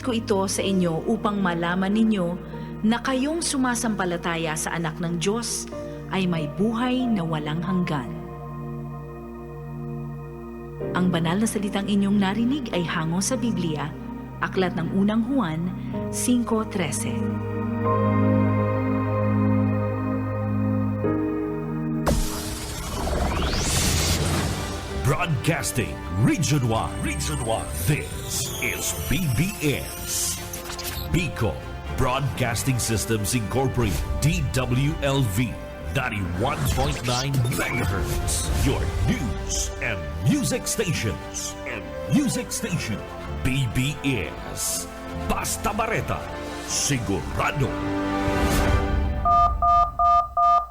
ko ito sa inyo upang malaman ninyo na kayong sumasampalataya sa anak ng Diyos ay may buhay na walang hanggan. Ang banal na salitang inyong narinig ay hango sa Biblia, Aklat ng Unang Juan 5:13. Broadcasting Region 1. This is BBS. Bicol Broadcasting Systems Incorporated. DWLV 91.9 MHz. Your news and music stations. BBS. Basta Bareta. Sigurado.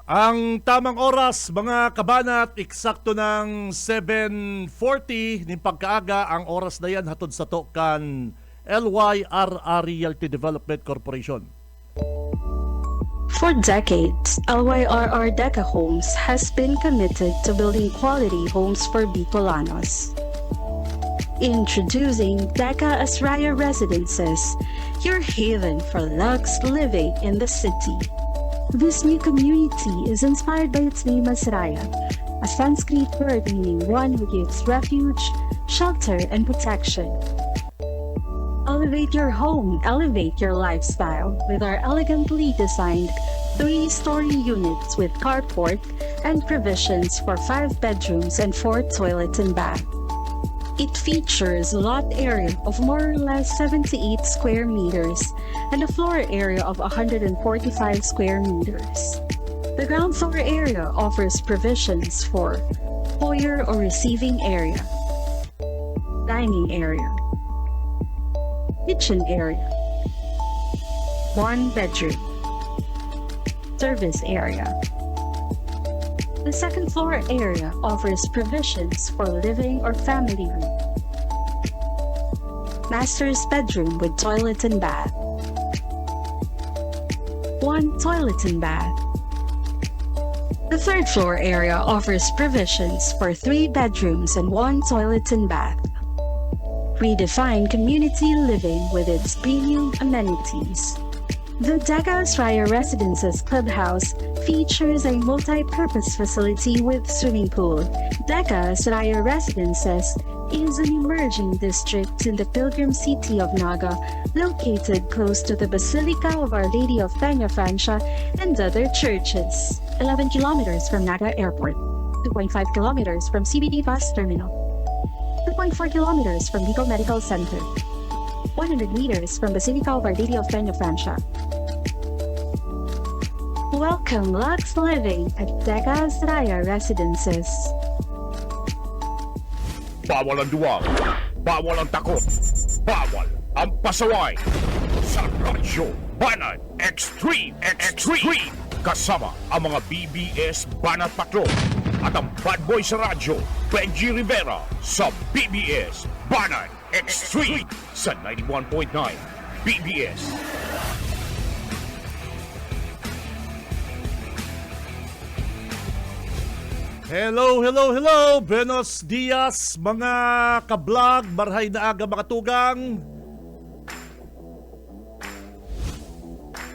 Ang tamang oras, mga kabanat, eksakto ng 7:40 ng pagkaaga. Ang oras na yan hatod sa to kan LYRR Realty Development Corporation. For decades, LYRR Deca Homes has been committed to building quality homes for Bicolanos. Introducing Deca Asraya Residences, your haven for luxe living in the city. This new community is inspired by its name Asraya, a Sanskrit word meaning one who gives refuge, shelter, and protection. Elevate your home, elevate your lifestyle with our elegantly designed 3-story units with carport and provisions for 5 bedrooms and 4 toilets and bath. It features a lot area of more or less 78 square meters and a floor area of 145 square meters. The ground floor area offers provisions for foyer or receiving area, dining area, kitchen area, 1 bedroom, service area. The second floor area offers provisions for living or family room, master's bedroom with toilet and bath, 1 toilet and bath. The third floor area offers provisions for 3 bedrooms and 1 toilet and bath. Redefine community living with its premium amenities. The Deca Asraya Residences Clubhouse features a multi-purpose facility with swimming pool. Deca Asraya Residences is an emerging district in the pilgrim city of Naga, located close to the Basilica of Our Lady of Peña Francia and other churches. 11 kilometers from Naga Airport, 2.5 kilometers from CBD Bus Terminal, 2.4 kilometers from Bicol Medical Center, 100 meters from Basilica of Our Lady of Peña Francia. Welcome Lux Living at Deca Asraya Residences. Bawal ang duwag, bawal ang takot, bawal ang pasaway. Sa Radyo Banat Extreme, kasama ang mga BBS Banat Patrol at ang bad boy sa radyo, Benji Rivera sa BBS Banat Extreme sa 91.9 BBS. Hello! Buenos dias, mga ka-vlog, marhay na aga mga tugang.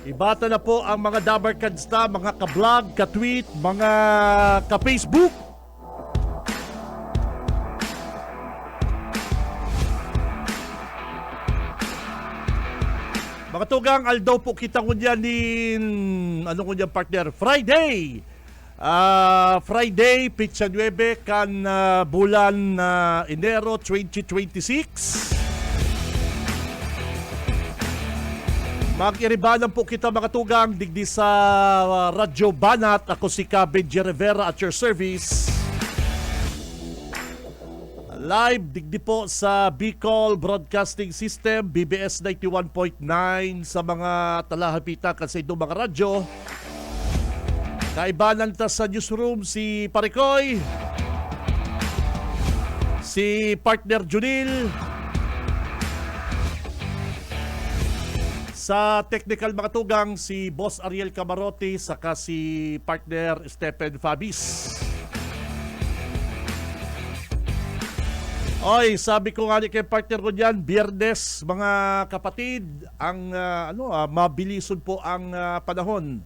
Ibata na po ang mga dabarkads na, mga ka-vlog, ka-tweet, mga ka-Facebook. Mga tugang, aldaw po kita ngunyan partner, Friday! Friday, Pitsa 9, kan bulan Enero 2026. Mag-iribanan po kita mga tugang digdi sa Radyo Banat. Ako si Benji Rivera at your service. Live digdi po sa Bicol Broadcasting System, BBS 91.9 sa mga talahapita kasi itong mga radyo. Kaibanan ta sa newsroom si Parikoy, si partner Junil, sa technical mga tugang si Boss Ariel Camarote, saka si partner Stephen Fabis. Oy, sabi ko nga ni kay partner ko diyan, Biyernes mga kapatid, ang mabilison po ang panahon.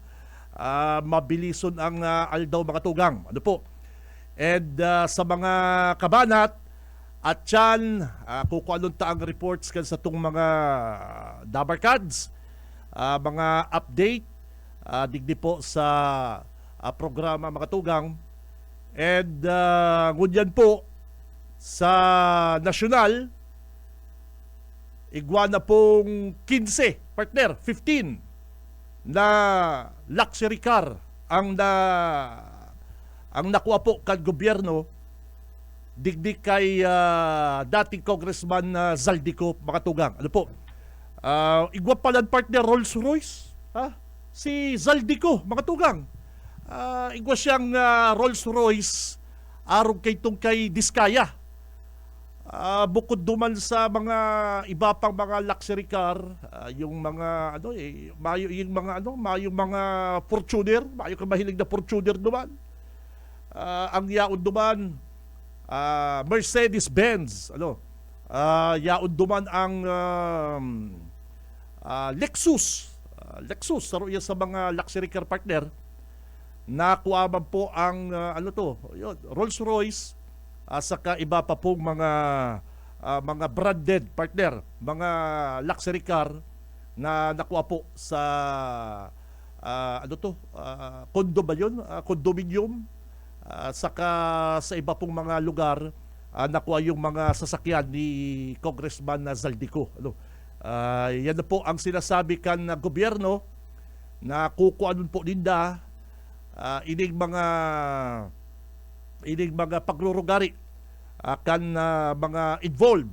Mabilison ang aldaw mga tugang. Ano po? And sa mga kabanat at yan, kung anong taang reports kan sa itong mga dabarkads, mga update, digdi po sa programa mga tugang. And ngunyan po, sa nasyonal, igwana pong 15, partner, 15 na luxury car ang nakuha po kan gobyerno digdi kay dating Congressman Zaldico makatugang. Ano po? Igwa pala partner Rolls-Royce. Si Zaldico makatugang. Igwa siyang Rolls-Royce arong kay Diskaya. Bukod duman sa mga iba pang mga luxury car, yung mga yung mga Fortuner, mayo ka mahilig na Fortuner duman. Ang yaon duman Mercedes-Benz, yaon duman ang Lexus. Lexus saro yan sa mga luxury car partner. Nakuha man po ang Rolls-Royce, saka iba pa pong mga branded partner, mga luxury car na nakuha po sa condo ba yun? Condominium, saka sa iba pong mga lugar nakuha yung mga sasakyan ni Congressman Zaldico. Yan na po ang sinasabi kan na gobyerno na kukuanon po ninda ining mga pagrurugari kan mga involved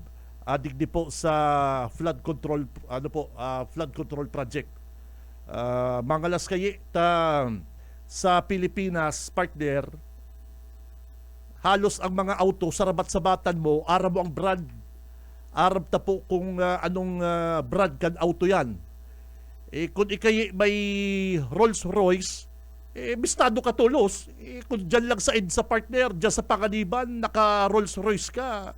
digdi po sa flood control flood control project. Mga laskayi sa Pilipinas partner, halos ang mga auto sa rabat-sabatan mo arab mo ang brand, arab ta po kung anong brand kan auto yan. Kung ikay may Rolls-Royce, bistado ka tulos. Kung dyan lang sa EDSA partner, dyan sa Panganiban, naka Rolls Royce ka.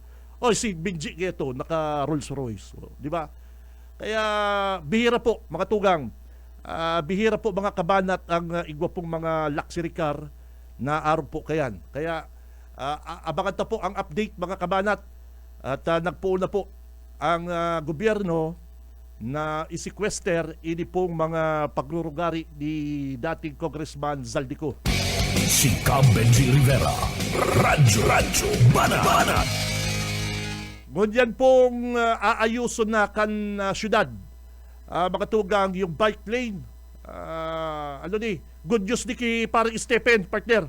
Si Benji ito, naka Rolls Royce. Di ba? Kaya bihira po, mga tugang. Bihira po mga kabanat ang igwa pong mga luxury car na araw po kayan. Kaya abangan ta po ang update mga kabanat. At nagpuuna po ang gobyerno na isikwester ini pong mga pagrurugari ni dating Congressman Zaldico. Si Benji Rivera, Radyo Banat. Ngunyan pong aayuson na kan syudad. Mga tugang yung bike lane. Good news ni ki parang Stephen, partner.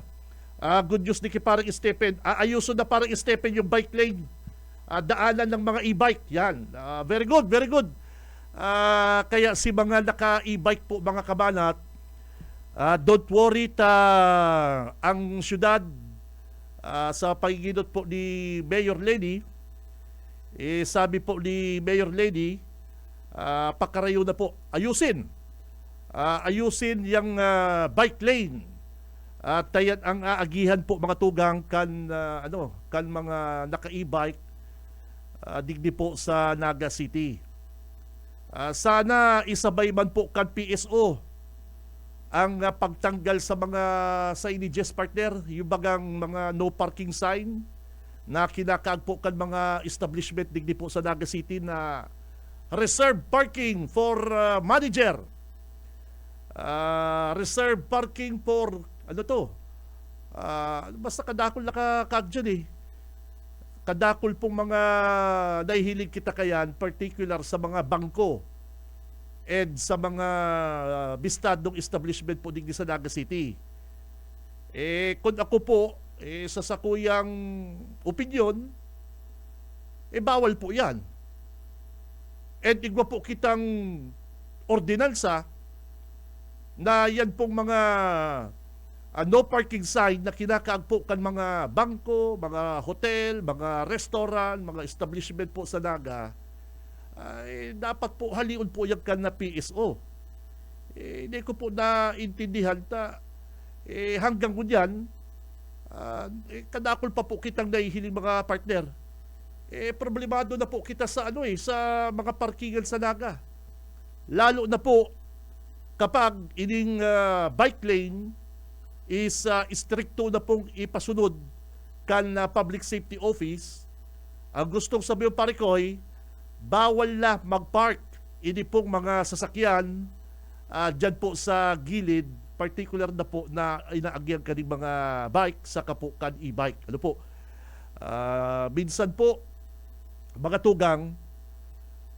Good news ni ki parang Stephen. Aayuson na parang Stephen yung bike lane. Daanan ng mga e-bike. Yan. Very good, very good. Kaya si mga naka-e-bike po mga kabanat, don't worry ang syudad sa pagiginot po ni Mayor Lenny, sabi po ni Mayor Lenny, pakarayo na po, ayusin yung bike lane. Tayan ang aagihan po mga tugang kan mga naka-e-bike digdi po sa Naga City. Sana isabay man po kan PSO ang pagtanggal sa mga signages partner, yung bagang mga no parking sign na kinakaag po kan mga establishment digdi po sa Naga City na reserve parking for manager, reserve parking for basta kadakol nakakaag dyan kadakol pong mga nahihilig kita kayan, particular sa mga bangko and sa mga bistadong establishment po digdi sa Naga City. Kung ako po, sa sakuyang opinion, bawal po yan. And igwa po kitang ordinansa na yan pong mga no parking sign na kinakaagpo kan mga bangko, mga hotel, mga restaurant, mga establishment po sa Naga, dapat po haliun po yung kan na PSO. Hindi ko po naintindihan hanggang kunyan, kadakol pa po kitang nahihiling mga partner. problemado na po kita sa sa mga parkingan sa Naga. Lalo na po kapag ining bike lane is stricto na pong ipasunod kan public safety office. Ang gustong sabihin parikoy, bawal na mag-park ini pong mga sasakyan dyan po sa gilid, particular na po na inaagyan kaning mga bike sa kapukan e-bike. Ano po? Minsan po, mga tugang,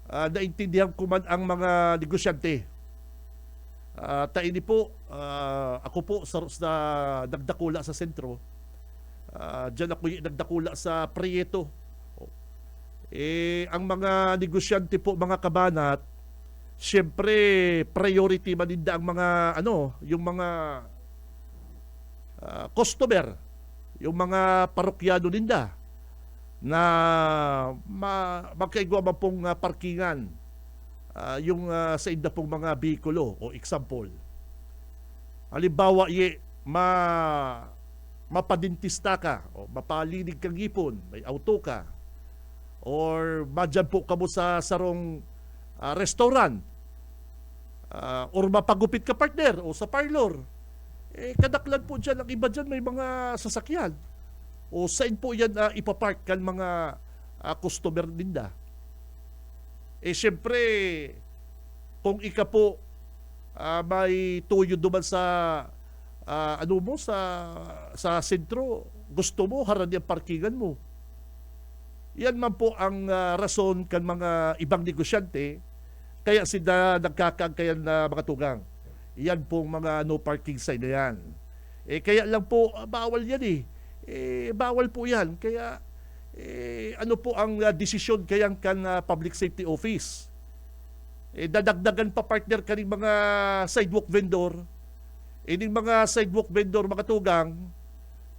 naintindihan ko man ang mga negosyante. Taini po, ako po sa nagdakula sa sentro. Diyan ako nagdakula sa Prieto. Ang mga negosyante po, mga kabanat, siyempre priority maninda ang mga yung mga customer, yung mga parokyano ninda na magkaigwa man pong parkingan yung sa inda pong mga bikulo o example. Halimbawa, mapadintista ka o mapalinig kang ipon, may auto ka, or madyan po kamo sa sarong restaurant, or mapagupit ka partner o sa parlor, kadaklan po dyan, ang iba dyan may mga sasakyan o saan po yan ipapark kan mga customer ninda. Siyempre, kung ika po may tuyo duman sa sa sentro, gusto mo haran yung parkingan mo. Yan man po ang rason kan mga ibang negosyante kaya sila nagkakaangkayan na mga tugang. Yan pong mga no parking sign na yan. Kaya lang po, bawal yan bawal po yan. Kaya ano po ang desisyon kayang kan public safety office? Dadagdagan pa partner kaning mga sidewalk vendor. Ining mga sidewalk vendor, mga tugang,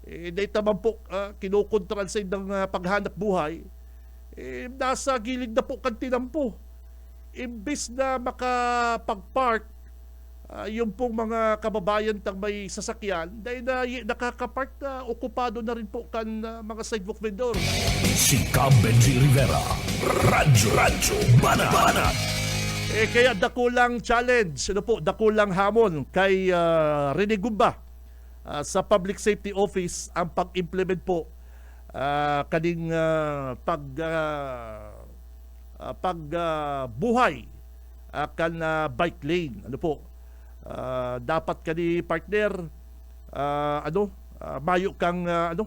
dahil naman po kinukontral sa indang paghanap buhay, nasa gilid na po kantinan po. Imbis na makapag-park yung pong mga kababayan tang may sasakyan, dahil na nakakapark na okupado na rin po kan mga sidewalk vendor. Si Cam Benji Rivera, Radyo Banat. Kaya dakulang challenge, dakulang hamon kay Rene Gumba sa Public Safety Office ang pag-implement po kaning pagbuhay kan bike lane. Dapat kani partner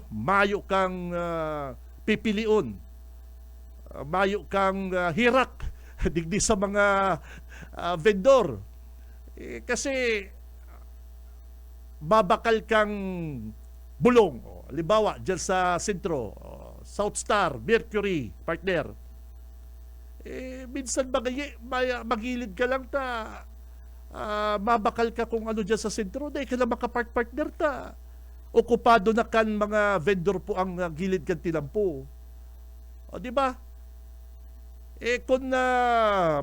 mayo kang pipilion, mayo kang hirak digdi sa mga vendor. Kasi babakal kang bulong. Halimbawa, dyan sa sentro, South Star, Mercury, partner. Minsan magilid ka lang mabakal ka kung ano dyan sa sentro, dahil ka lang makapark partner okupado na kan mga vendor po ang gilid kan tinampo. O, di ba? Kung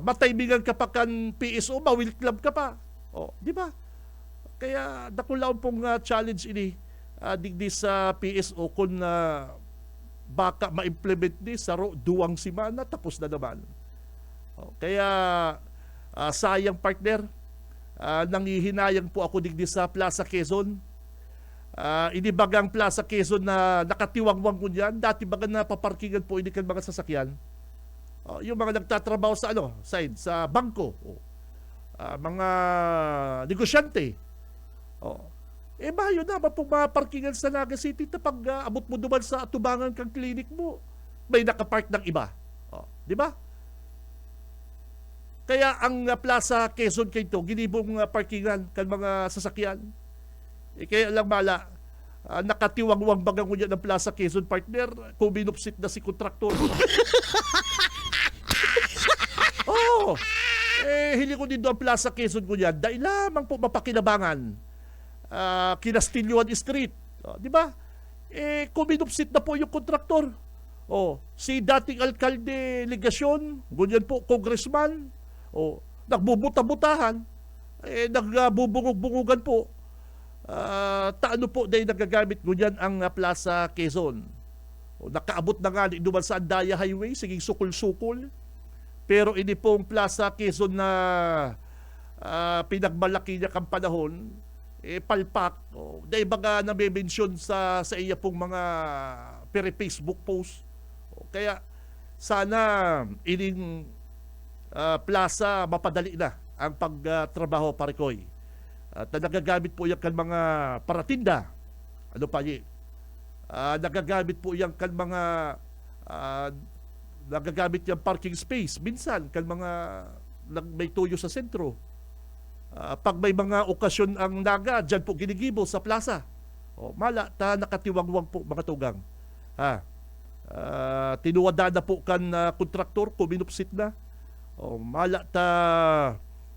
mataymingan ka pa kan PSO, mawilklab ka pa. O, di ba? Kaya dakulaon pong challenge ini digdi sa PSO kung baka ma-implement ni sa duwang simana tapos na naman. O, kaya sayang partner, nangihinayang po ako digdi sa Plaza Quezon. Inibagang Plaza Quezon na nakatiwangwang ko niyan. Dati baga na paparkingan po ini kan mga sasakyan. Yung mga nagtatrabaho sa sa bangko, mga negosyante. Mayo na pong mga parkingan sa Naga City na pag abot mo duman sa atubangan kang klinik mo, may nakapark ng iba. Di ba? Kaya ang Plaza Quezon kayo ginibong parkingan kan mga sasakyan. Kaya lang mala, nakatiwangwang bagang niya ng Plaza Quezon partner, kung binupsit na si kontraktor. Hili ko din doon Plaza Quezon ko yan, dahil lamang po mapakinabangan Kinastilluan Street. Di ba? Kuminupsit na po yung kontraktor. Si dating alkalde Legasyon, ganyan po, congressman, nagbubuta-butahan, nagbubungog-bungugan po. Taano po dahil nagagamit ganyan ang Plaza Quezon. O, nakaabot na nga di duman sa Andaya Highway, siging sukul-sukul. Pero ini pong Plaza Quezon na pinagmalaki niya kang panahon, palpak. O, dahil baga na-mention sa iya pong mga Facebook post. O, kaya sana ining plaza mapadali na ang pagtrabaho, Parikoy. At nagagamit po yan kan mga paratinda. Ano pa yun? Nagagamit po yan kan mga nagagamit yung parking space. Minsan kan mga may tuyo sa sentro. Pag may mga okasyon ang naga, dyan po ginigibo sa plaza. O, mala, nakatiwangwang po mga tugang. Tinuwada na po kan kontraktor, kuminupsit na. O, mala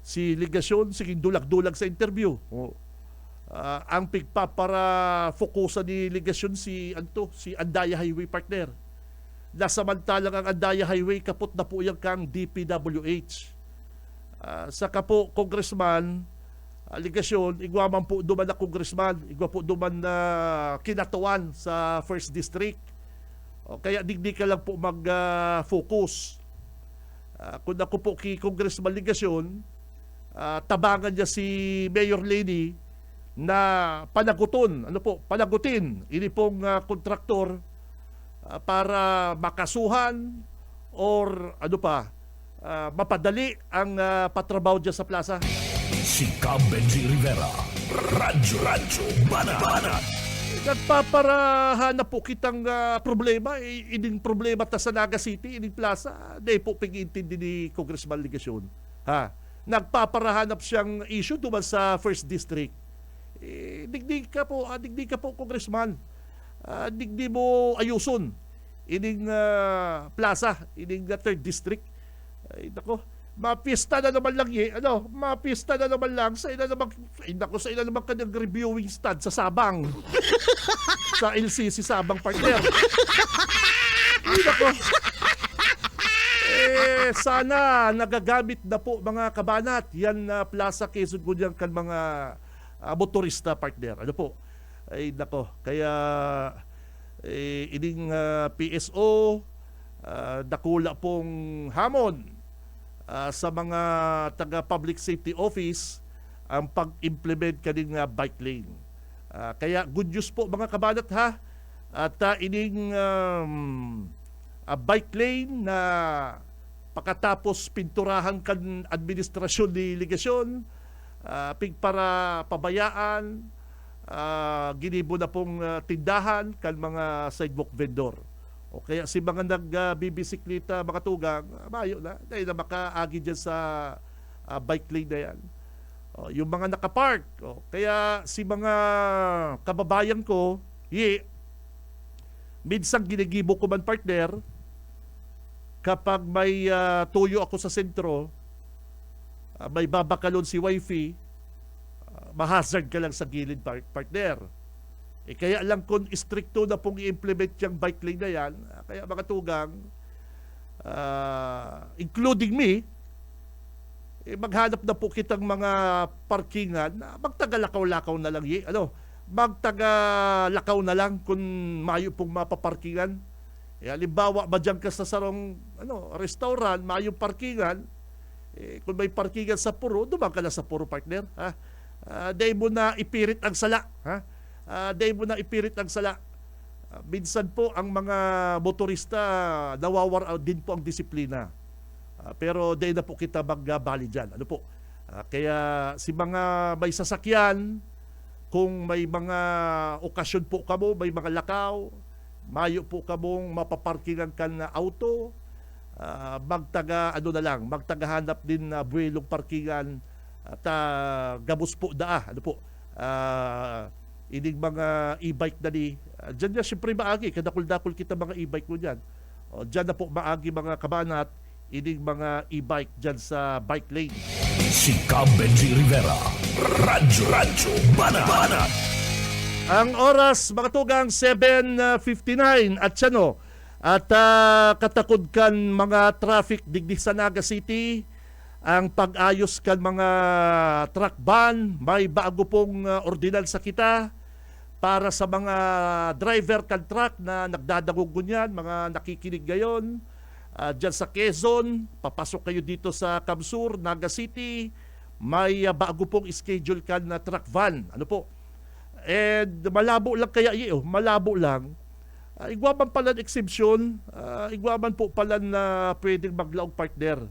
si ligasyon, siging dulag-dulag sa interview. O, ang pigpa para fokusan ni ligasyon si Andaya Highway partner. Nasamantalang ang Andaya Highway kaput na po yung kang DPWH. Saka po congressman, ligasyon, igwa man po duman na congressman, igwa po duman na kinatawan sa 1st District. O, kaya digdi ka lang po mag-focus. Kung ako po kay Congressman Ligasyon, tabangan niya si Mayor Leni na panagutin ini pong kontraktor para makasuhan or mapadali ang patrabaho dyan sa plaza. Si Cab Benji Rivera, Radyo Banat. Nagpaparahanap po kitang problema, ining problema ta sa Naga City, ining plaza, di po pag-iintindi ni Congressman Ligasyon. Nagpaparahanap siyang issue duman sa 1st District. Digdig ka po, Congressman. Digdi mo ayuson ining plaza, ining 3rd District. Ay, nako, mapista na naman lang mapista na naman lang sa ina naman kanyang reviewing stand sa Sabang. Sa LCC Sabang partner. Ay, nako. Sana nagagamit na po mga kabanat yan Plaza Quezon Gunyang kan mga motorista partner. Ano po? Ay, nako. Kaya ining PSO dakula pong hamon sa mga taga Public Safety Office ang pag-implement kaning bike lane. Kaya good news po mga kabanat at ining bike lane na pagkatapos pinturahan kan administrasyon ni Ligasyon, para pabayaan, ginibo na pong tindahan kan mga sidewalk vendor. O kaya si mga nagbibisikleta, mga tugang, mayo na, dahil na makaagi dyan sa bike lane na yan. O, yung mga nakapark, kaya si mga kababayan ko, minsang ginigibo ko man partner, kapag may tuyo ako sa sentro, may babakalon si wifey, mahazard ka lang sa gilid partner. Kaya lang kung stricto na pong i-implement yung bike lane na yan, kaya mga tugang, including me, maghanap na po kitang mga parkingan, magtagalakaw-lakaw na lang. Magtagalakaw na lang kung mayo pong mapaparkingan. Halimbawa, madyan ka sa sarong restaurant, mayo parkingan, kung may parkingan sa puro, dumang ka na sa puro partner. Dahil mo na ipirit ang sala. Minsan po ang mga motorista nawawar din po ang disiplina. Pero dahil na po kita magbali dyan. Ano po? Kaya si mga may sasakyan, kung may mga okasyon po kamo, may mga lakaw, mayo po kamong mapaparkingan kan na auto, magtagahanap din na buwelong parkingan at gabos po ano po, ining mga e-bike na ni, dyan niya siyempre maagi, kadakul-dakul kita mga e-bike mo dyan. Dyan na po maagi mga kabanat, ining mga e-bike dyan sa bike lane. Si Cab Benji Rivera, Radyo Banat. Ang oras, mga tugang, 7:59 at siyano. At katakod kan mga traffic digdi sa Naga City, ang pag-ayos kan mga truck ban, may bago pong ordinansa kita para sa mga driver contract na nagdadagog yan, mga nakikinig ngayon, dyan sa Quezon, papasok kayo dito sa Camsur, Naga City, may bago pong schedule ka na truck van. Ano po? And malabo lang kaya malabo lang. Igwaman pala ng exemption, igwaman po pala na pwedeng maglaog partner.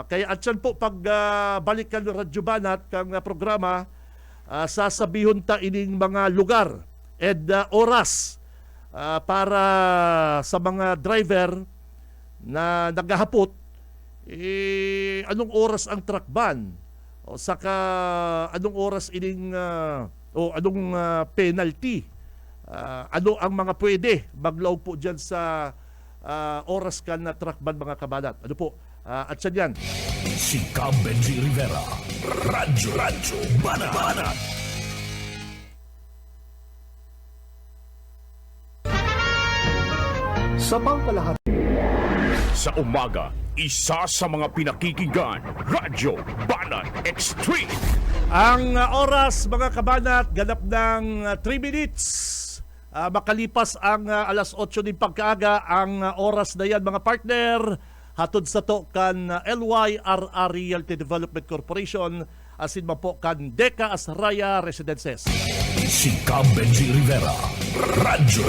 Kaya at yan po pag balikan ng Radyo Banat kang programa, sasabihon ta ining mga lugar and oras para sa mga driver na naghahapot, anong oras ang truck ban o saka anong oras ining o anong penalty, ano ang mga pwede maglaog po dyan sa oras kan na truck ban, mga kabalat. Ano po, at yan. Si Cab Benji Rivera. Radyo Banat. Sa pangkalahat Sa umaga, isa sa mga pinakikinggan, Radyo Banat Extreme. Ang oras, mga kabanat, ganap ng 3 minutes. Makalipas ang alas 8 ng pagkaaga, ang oras na yan, mga partner, hatod sa to kan LYRR Realty Development Corporation, asin man po kan Deca Asraya Residences. Si Cab Benji Rivera. Radyo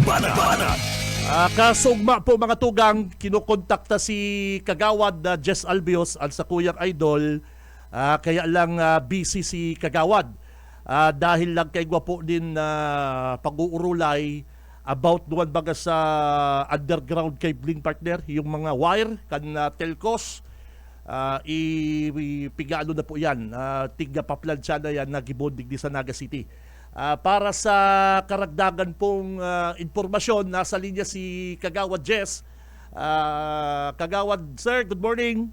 Banat. Kasugma po, mga tugang, kinukontakta si Kagawad Jess Albios at sa Kuyang Idol, kaya lang busy si Kagawad. Dahil lang kay gwapo din pag-uurulay about duwan baga sa underground cabling, partner, yung mga wire kan telcos, ipigano na po yan, tiga paplansya na yan, nagibondig di sa Naga City. Para sa karagdagan pong informasyon, nasa linya si Kagawad Jess. Kagawad sir, good morning.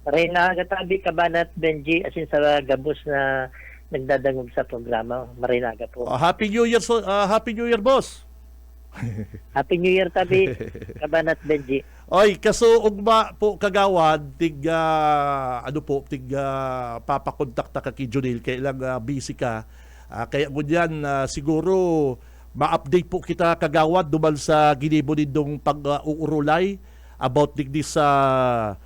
Marina Gatabi, Kabanat, Benji, asin sa gabos na nagdadangog sa programa. Marinaga po. Happy New Year, Happy New Year, boss. Happy New Year, Tabi, Kabanat, Benji. Oy, kasuog ba po, Kagawad, papakontakta ka kay Junil, kailang busy ka. Kaya ngunyan, siguro ma-update po kita, Kagawad, duman sa ginibo nindong pag-uurulay about digdi sa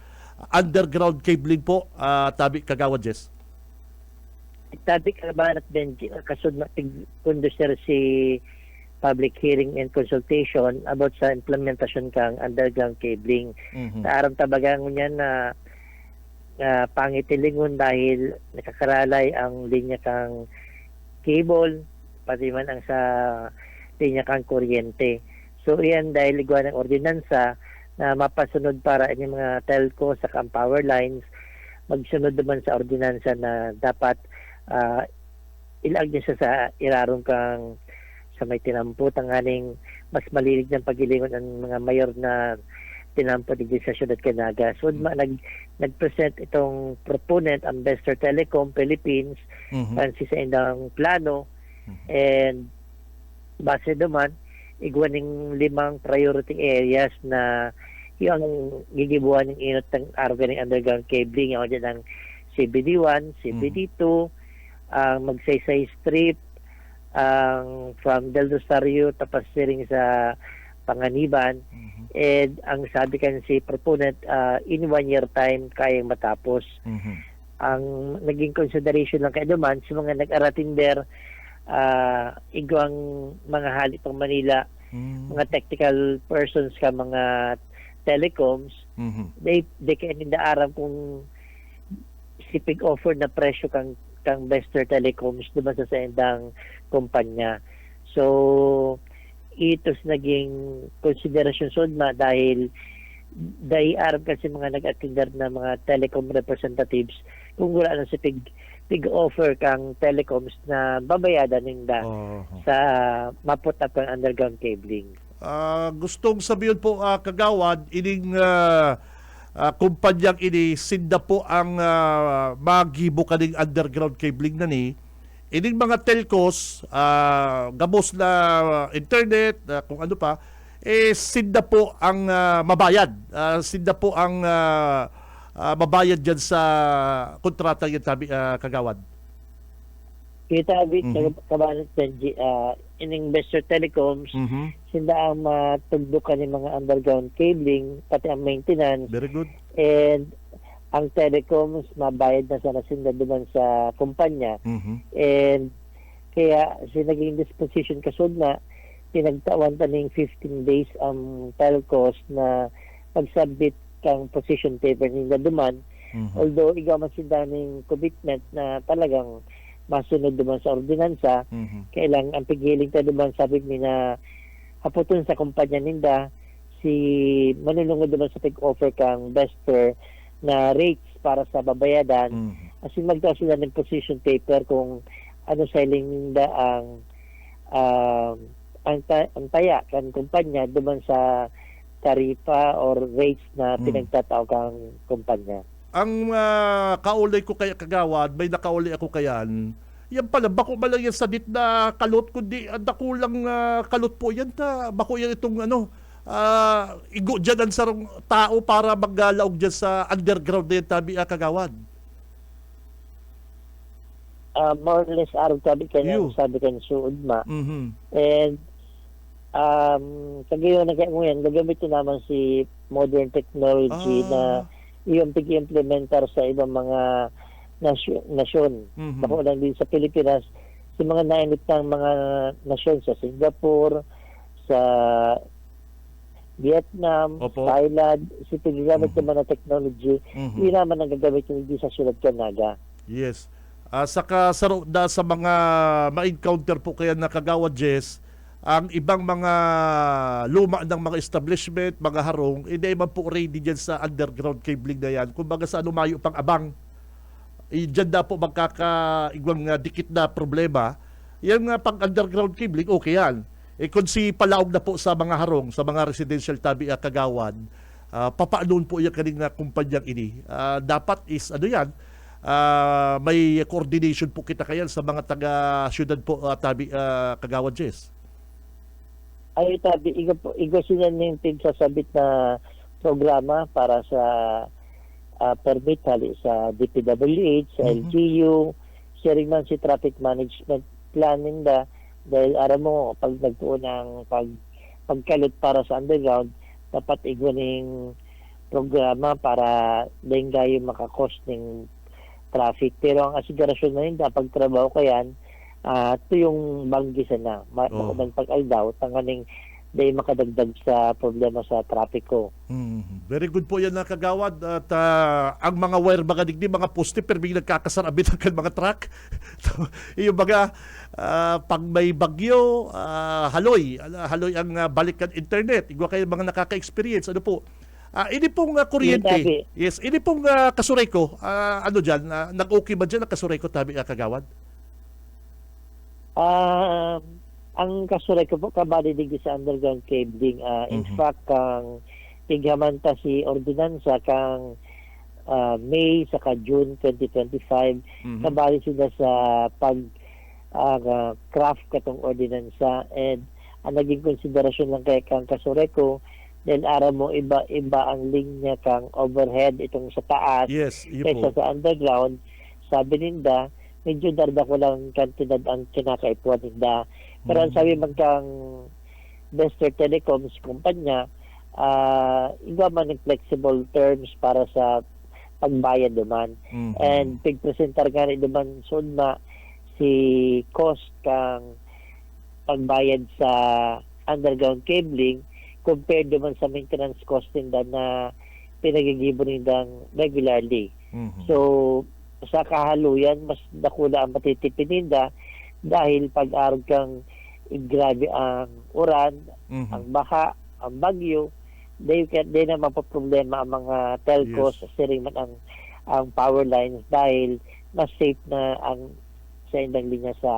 underground cabling po, tabi, Kagawad Jess. Tabi, Kabanat, Benji, kasud na conducer si public hearing and consultation about sa implementasyon kang underground cabling. Naaram tabagang niya na pangitilingon dahil nakakaralay ang linya kang cable, pati man ang sa linya kang kuryente. So iyan dahil igwa ng ordinansa na mapasunod para inyong mga telco sa kang power lines, magsunod naman sa ordinansa na dapat ilag niya sa irarong kang sa may tinampot ang aning mas malilig ng pagilingon ang mga mayor na tinampot din sa syudad Canaga. So nag-present itong proponent ang Bester Telecom Philippines sa indang plano, and base naman igwaning 5 priority areas na yung gigibuan ng inot ng arvering underground cabling, yung dyan ang CBD1, CBD2, ang Magsaysay Strip, ang from Del Rosario tapos siring sa Panganiban, and ang sabi kan si proponent, in 1 year time kayang matapos. Ang naging consideration lang kay duman sa mga nag-aratinder, igwang mga halik pang Manila, mga technical persons ka mga telecoms, they can indaaram kung sipig offer na presyo kang Bester Telecoms diba sa endang kumpanya. So itos naging konsiderasyon sudma dahil arab kasi mga nag-attender na mga telecom representatives kung wala na si pig offer kang telecoms na babayadan ninda sa maput up kang underground cabling. Gustong sabihin po, Kagawad, ining kumpanyang ini sinda po ang magibo kaning underground cabling na ni ining mga telcos, gamos na internet, kung ano pa, sinda po ang mabayad. Sinda po ang mabayad dyan sa kontrata yan, Kagawad. Kita kabalat in Investor Telecoms, Mhm. sila ang matugdukan ng mga underground cabling, pati ang maintenance, Very good. and ang telecoms mabayad na sana sila duman sa kumpanya. Mhm. And kaya naging disposition kasod na pinagtawan taning 15 days ang telcos na mag-submit kang position paper nila duman. Mhm. Although igaw man sila ning commitment na talagang masunod duman sa ordinansa, Mhm. kailang ang pigiling ta duman sabi ni na haputon sa kumpanya ninda si manunungod duman sa take-offer kang bester na rates para sa babayadan. Mhm. As in magtaw sila ng position paper kung ano selling ninda ang taya kan kumpanya duman sa tarifa or rates na pinagtataw kang kumpanya. Ang kaulay ko kaya kagawad, may nakaulay ako kayan. Yan pala, bako ba lang yan sa dit na kalot, kundi ang dakulang kalot po yan ta. Bako yan itong igo dyan ang sarong tao para maggalaog dyan sa underground na yan tabi kagawad. More or less araw sabi You. sabi kan suod ma. Mhm. And kagayon na kaya mo yan, gagamit ko naman si modern technology na yung pag-implementar sa ibang mga nasyon. Mhm. Ako lang din sa Pilipinas, sa mga nainit ng mga nasyon sa Singapore, sa Vietnam, Opo. Thailand, si paggagamit naman ng technology, Mhm. hindi naman ang gagamit yung hindi sa Sulat Kanaga. Yes. Saka sa mga ma-encounter po kaya na kagawad Jess, ang ibang mga luma ng mga establishment, mga harong, hindi man po ready dyan sa underground cabling na yan. Kumbaga sa lumayo pang abang, dyan na po magkakaigwang dikit na problema. Yan nga pang underground cabling, okay yan. Kung si palaog na po sa mga harong, sa mga residential tabi kagawad, papaanoon po yung kanina kumpanyang ini. Dapat is, may coordination po kita kayan sa mga taga-syudad po tabi kagawad Jess. Ay tabi igo sila ning sasabit na programa para sa permit hali sa DPWH, sa LGU, sharing man si traffic management planning dahil aram mo pag nagtuon ng pagkalot para sa underground dapat igo ning programa para dahil gayo makakos ning traffic. Pero ang asigurasyon na yun pag trabaho ko yan ito yung banggisan na maunang pag-aldaw tanganing dahil makadagdag sa problema sa trapiko. Very good po yan na kagawad at ang mga wire mga digdi, mga poste pero may nagkakasarabit ang mga truck. So, yung mga pag may bagyo, haloy ang balikan internet. Igwa kayo mga nakaka-experience. Ano po? Ini pong kuryente. Yes, ini pong kasureko. Ano dyan? Nag-okay ba dyan ang kasureko tabi kagawad? Ang kasulay ko po kabali digdi sa underground cabling in fact kang tighamanta si ordinansa kang May saka June 2025 kabali sila sa pag craft katong ordinansa and ang naging konsiderasyon lang kay kang kasureko then ara mo iba ang linya kang overhead itong sa taas kaysa sa underground sabi ninda medyo darda ko lang kantidad ang kinakaipuan ninda. Pero ang sabi magkang Bester Telecoms kumpanya, iba man ng flexible terms para sa pagbayad naman. And pigpresentar nga rin naman sudma si cost kang pagbayad sa underground cabling compared naman sa maintenance cost nila na pinagigibo nindang regularly. So, sa kahaluyan, mas dakula ang matitipid ninda dahil pag-arog kang grabe ang uran, ang baha, ang bagyo, di na mapaproblema ang mga telcos, siring man ang power lines dahil mas safe na ang sa indang linya sa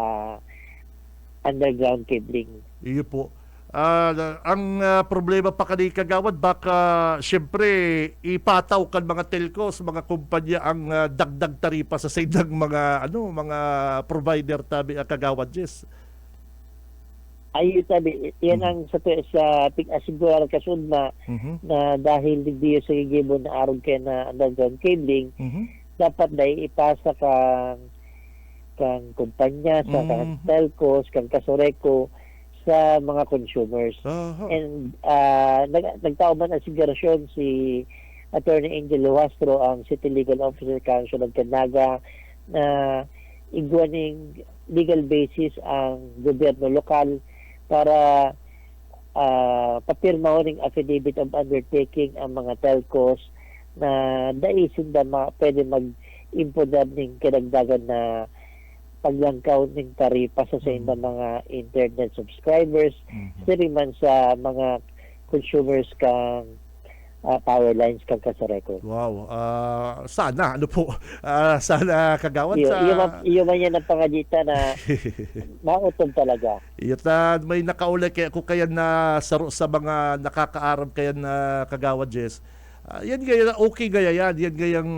underground cabling. Iyo po. Ang problema pa kanina kagawad, baka siyempre ipataw kan mga telcos, mga kumpanya ang dagdag taripa sa saydang mga provider tabi kagawad Jess. Ayun tabi, yan ang sa pag-asigurar kasud na dahil digdiyo sa gigibon na arog kaya na underground cabling, dapat dahil ipasa kang kumpanya, sa kang Mhm. telcos, kang kasoreko sa mga consumers. Aha. And nagtao man ang sigarasyon si Attorney Angel Luastro, ang City Legal Officer Council of Canaga, na igwaning legal basis ang gobyerno lokal para papirma ho ng affidavit of undertaking ang mga telcos na daisin na pwede mag-impodab ng kinagdagan na paglangkaw ng taripa sa inyong mga internet subscribers, siri man sa mga consumers kang power lines kang kasoreko. Wow. Sana, ano po, sana kagawad sa... Iyo man yan ang pangagita na mautong talaga. Iyatan, may nakaulay kaya ko kaya na saro sa mga nakakaaram kaya na kagawad, Jess. Yan gaya, okay gaya yan. Yan gayang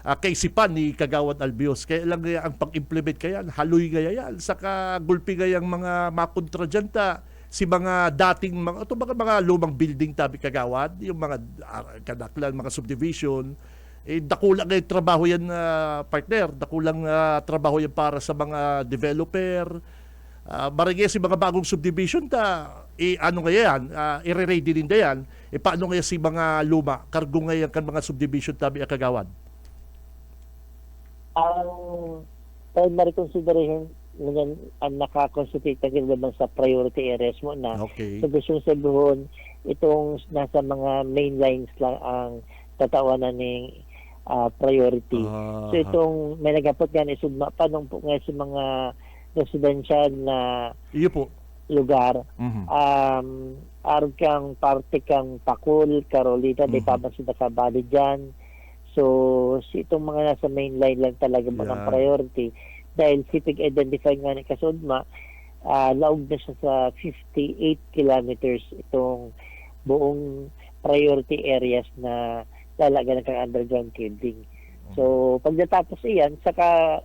kaisipan ni Kagawad Albios. Kaya lang gaya ang pag-implement kaya, haloy gaya yan. Saka gulpi gayang mga makontradyanta, si mga dating mga lumang building tabi kagawad, yung mga kadaklan, mga subdivision, dakulang yung trabaho yan, partner, dakulang trabaho yan para sa mga developer, barangay si mga bagong subdivision ano nga yan, i-ready din da yan, paano nga si mga luma, kargo nga yan kan mga subdivision tabi kagawad? Ang primary consideration ngayon ang nakakonstitute naman sa priority areas mo na. Okay. So gusto sabihin, itong nasa mga main lines lang ang tatawanan ng priority. So itong may nagapot yan isugma panong po nga sa mga residential na iyo po. lugar. Mhm. Aron kang parte kang Pakul, Carolina, may pabansin na kabali dyan. So itong mga nasa main line lang talaga mga Yeah. priority. Dahil sipig identify nga ni Kasudma, laog na siya sa 58 kilometers itong buong priority areas na lalaga ng underground cabling. So, pag natapos iyan, saka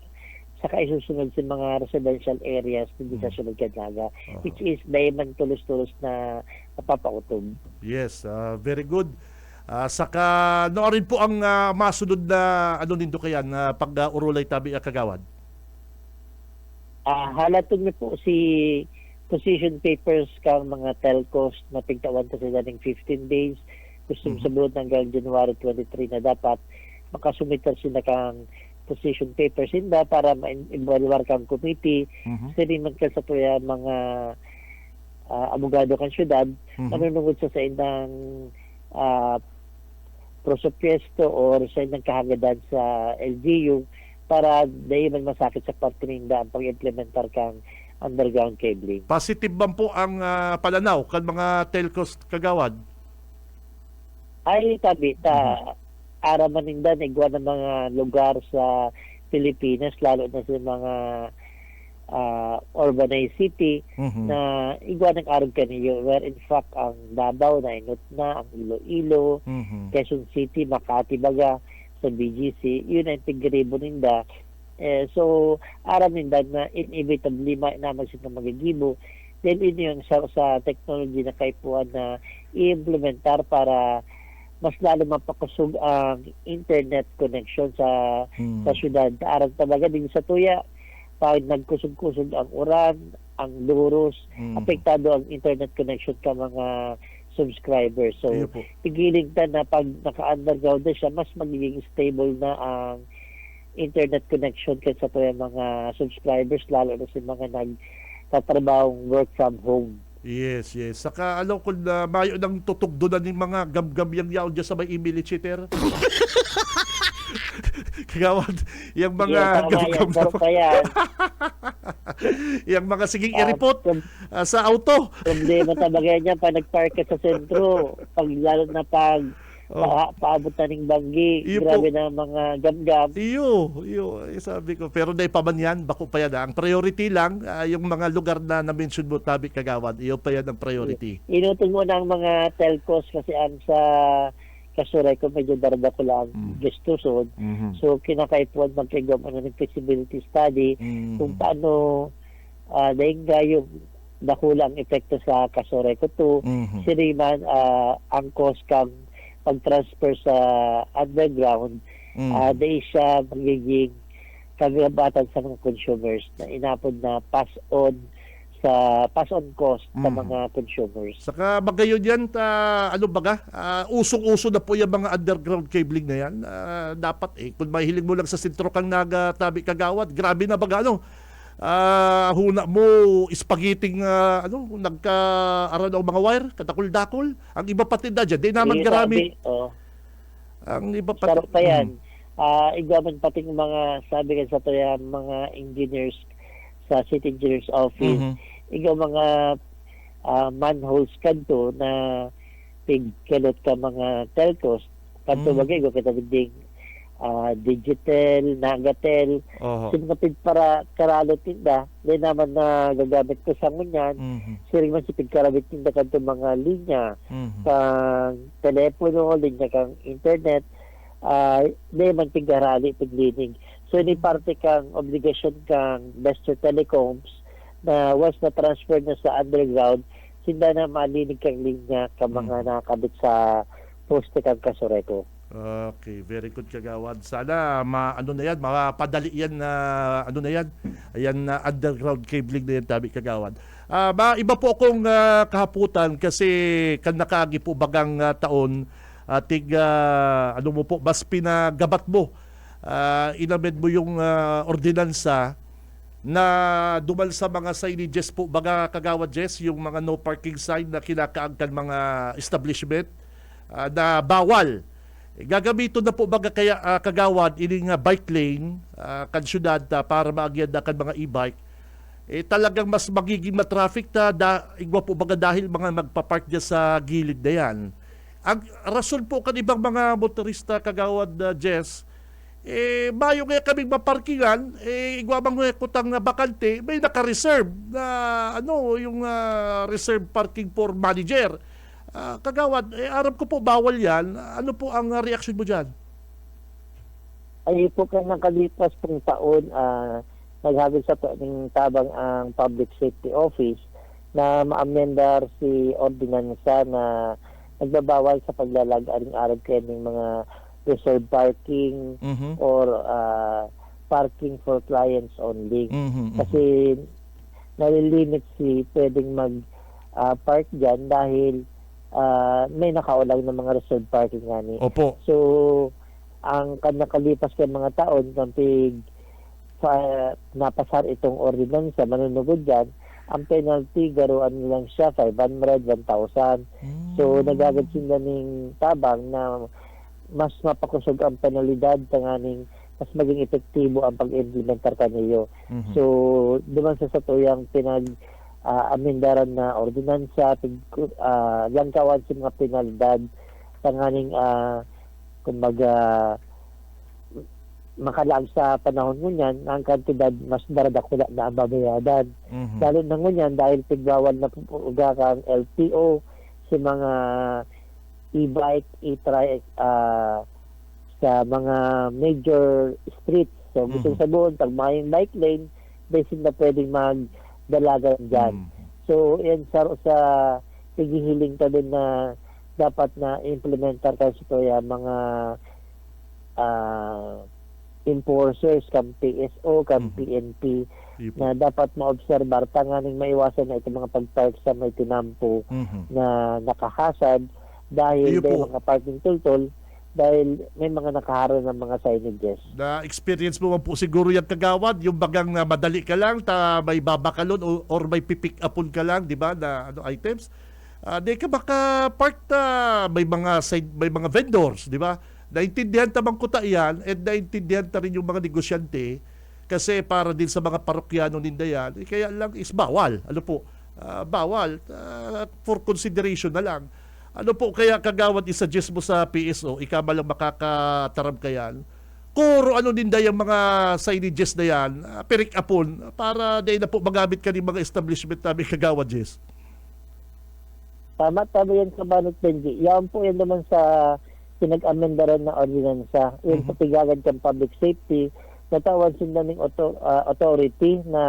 isusunod sa mga residential areas hindi sa sunod Canaga, which is dayman tulos-tulos na napapautob. Yes, very good. Saka noorin po ang masunod na ano nindo kaya na pag-urulay tabi kagawad. Halatod niyo po si position papers kang mga telcos na pigtawan ta sila ng 15 days. Gusto sa buod hanggang January 23 na dapat makasumitar sila kang position papers inda para ma-evaluate kang committee. Sili man ka sa tuya mga abogado kang syudad, manunungod sa indang prosopyesto or sa indang kahagadan sa LGU para dahil man masakit sa parte ninda ang pag-implementar kang underground cabling. Positive ba po ang pananaw kan mga telcos kagawad? Ay tabi araman ninda igwa ng mga lugar sa Pilipinas lalo na sa mga urbanized city na igwa ng arog kaniyo where in fact ang Davao na inot na, ang Iloilo, Quezon City, Makati baga sa BGC, yun ang tigribo ninda. So, aram ninda na inevitably naman sila magigibo. Then, yun yung sa technology na kaipuan na i-implementar para mas lalo mapakusog ang internet connection sa syudad. Aram talaga din sa tuya, pag nagkusog-kusog ang uran, ang luros, apektado ang internet connection ka mga subscribers. So, pigiling ta na pag naka-underground na siya, mas magiging stable na ang internet connection kaysa po yung mga subscribers, lalo na sa mga nagtatrabahong work from home. Yes, yes. Saka alam ko na mayo nang tutugdo na ng mga gam-gam yang yaw dyan sa may email cheater. Kagawad, yung mga gam-gam yung mga siging i-report sa auto. Problema talaga niya pag nag-park ka sa sentro, pag lalo na pag paabot na ng banggi, grabe na mga gam-gam. Iyo, sabi ko. Pero dahil pa man yan, bako pa yan. Ang priority lang, yung mga lugar na na-mention mo, tabi kagawad, iyo pa yan ang priority. Inutol mo na ang mga telcos kasi ang sa Kasureko medyo darda ko lang gestusod. So, kinakaipuan magkagam ng feasibility study kung paano dahil nga yung dakulang epekto sa Kasureko 2, siriman ang cost kang pag-transfer sa underground, dahil siya magiging kagabatan sa mga consumers na inapod na pass on cost sa mga consumers. Saka bagayon yan, ano baga, usong-uso na po yung mga underground cabling na yan. Dapat kung mahilig mo lang sa sentro kang nagtabi kagawad, grabe na baga, huna mo, spaghetting, nagka-around ang mga wire, katakul-dakul. Ang iba pati na dyan, di naman garamit. Ang iba pati. Sarap pa yan. Igaman pati mga, sabi ka sa tayo, mga engineers sa City Engineers Office, ikaw mga manholes kanto na pigkalot ka mga telcos, kanto bagay ko kita bigding digital, nagatel, simapid para karalo tinda, di naman na gagamit ko sa ngunyan, siring man sipid karabit tinda kanto mga linya, kang telepono, linya kang internet, di man pigarali piglinig. So, ini parte kang obligasyon kang Bester Telecoms na once na transfer na sa underground, sinda na malinig kang linya ka mga nakabit sa poste kang kasureko. Okay, very good kagawad. Sana mapadali yan na ayan na underground cabling na yan tabi kagawad. Iba po akong kahaputan kasi kan nakagi po bagang taon mas pinagabat mo. Inamend mo yung ordinansa na dumal sa mga signages po baga kagawad Jess, yung mga no parking sign na kinakaangkan mga establishment na bawal. Gagamito na po baga kaya kagawad ining bike lane kan syudad para maagyan kan mga e-bike. Talagang mas magiging matraffic igwa po baga dahil mga magpapark dyan sa gilid na yan. Ang rason po kan ibang mga motorista kagawad Jess, bayo nga kaming maparkingan, igwamang nga kutang na bakante, may naka-reserve na yung reserve parking for manager. Kagawad, aram ko po bawal yan. Ano po ang reaction mo dyan? Ay po ka nakalipas pong taon, naghabil sa ng tabang ang Public Safety Office na maamendar si ordinansa na nagbabawal sa paglalag-aring-arag kayo ng mga reserve parking or parking for clients only. Kasi nalilimit si pwedeng mag-park dyan dahil may nakaulag ng mga reserve parking nga ni. Opo. So, ang nakalipas kay mga taon, kampig napasar itong ordinansa, manunugod dyan, ang penalty, garuan nilang siya, 500, 1,000. So, nagagad sila ng tabang na mas mapakusog ang penalidad tanganing mas maging epektibo ang pag-implementar kaniyo. So, duman sa tuyang amendaran na ordinansa, langkawan sa mga penalidad tanganing kumbaga makalaan sa panahon ngunyan, ang kantidad mas daradakula na ang babayadan. Lalo na ngunyan dahil tigawal na puga kang LTO sa mga e-bike, e-trike sa mga major streets. So, gusto sabihin, pag may bike lane, basic na pwedeng magdalagan dyan. So, yan sa paghihiling ka din na dapat na implementar kasi ito yung mga enforcers, kam PSO, kam PNP, na dapat maobserbar tanganing maiwasan na itong mga pag-park sa may tinampo na nakahasad dahil may mga parking tultol dahil may mga nakaharang ng mga signages. Na experience mo man po siguro yung kagawad, yung bagang madali ka lang, may babakalon or may pipick upon ka lang, di ba, na items. Di ka baka park may mga vendors, di ba? Naintindihan tamang kuta yan and naintindihan ta rin yung mga negosyante kasi para din sa mga parokyano ninda yan, kaya lang is bawal. Ano po? Bawal. For consideration na lang. Ano po kaya kagawad isuggest mo sa PSO, ikama lang makakataram ka yan, kuro ninda yung mga signages na yan, pirik upon, para dahil na po magamit ka ng mga establishment namin kagawad, Jess. Tama yan sa Banot Benji. Yan po yan naman sa pinag-amendaran na ordinansa. Yung patigagan kang public safety, natawag sila ng authority na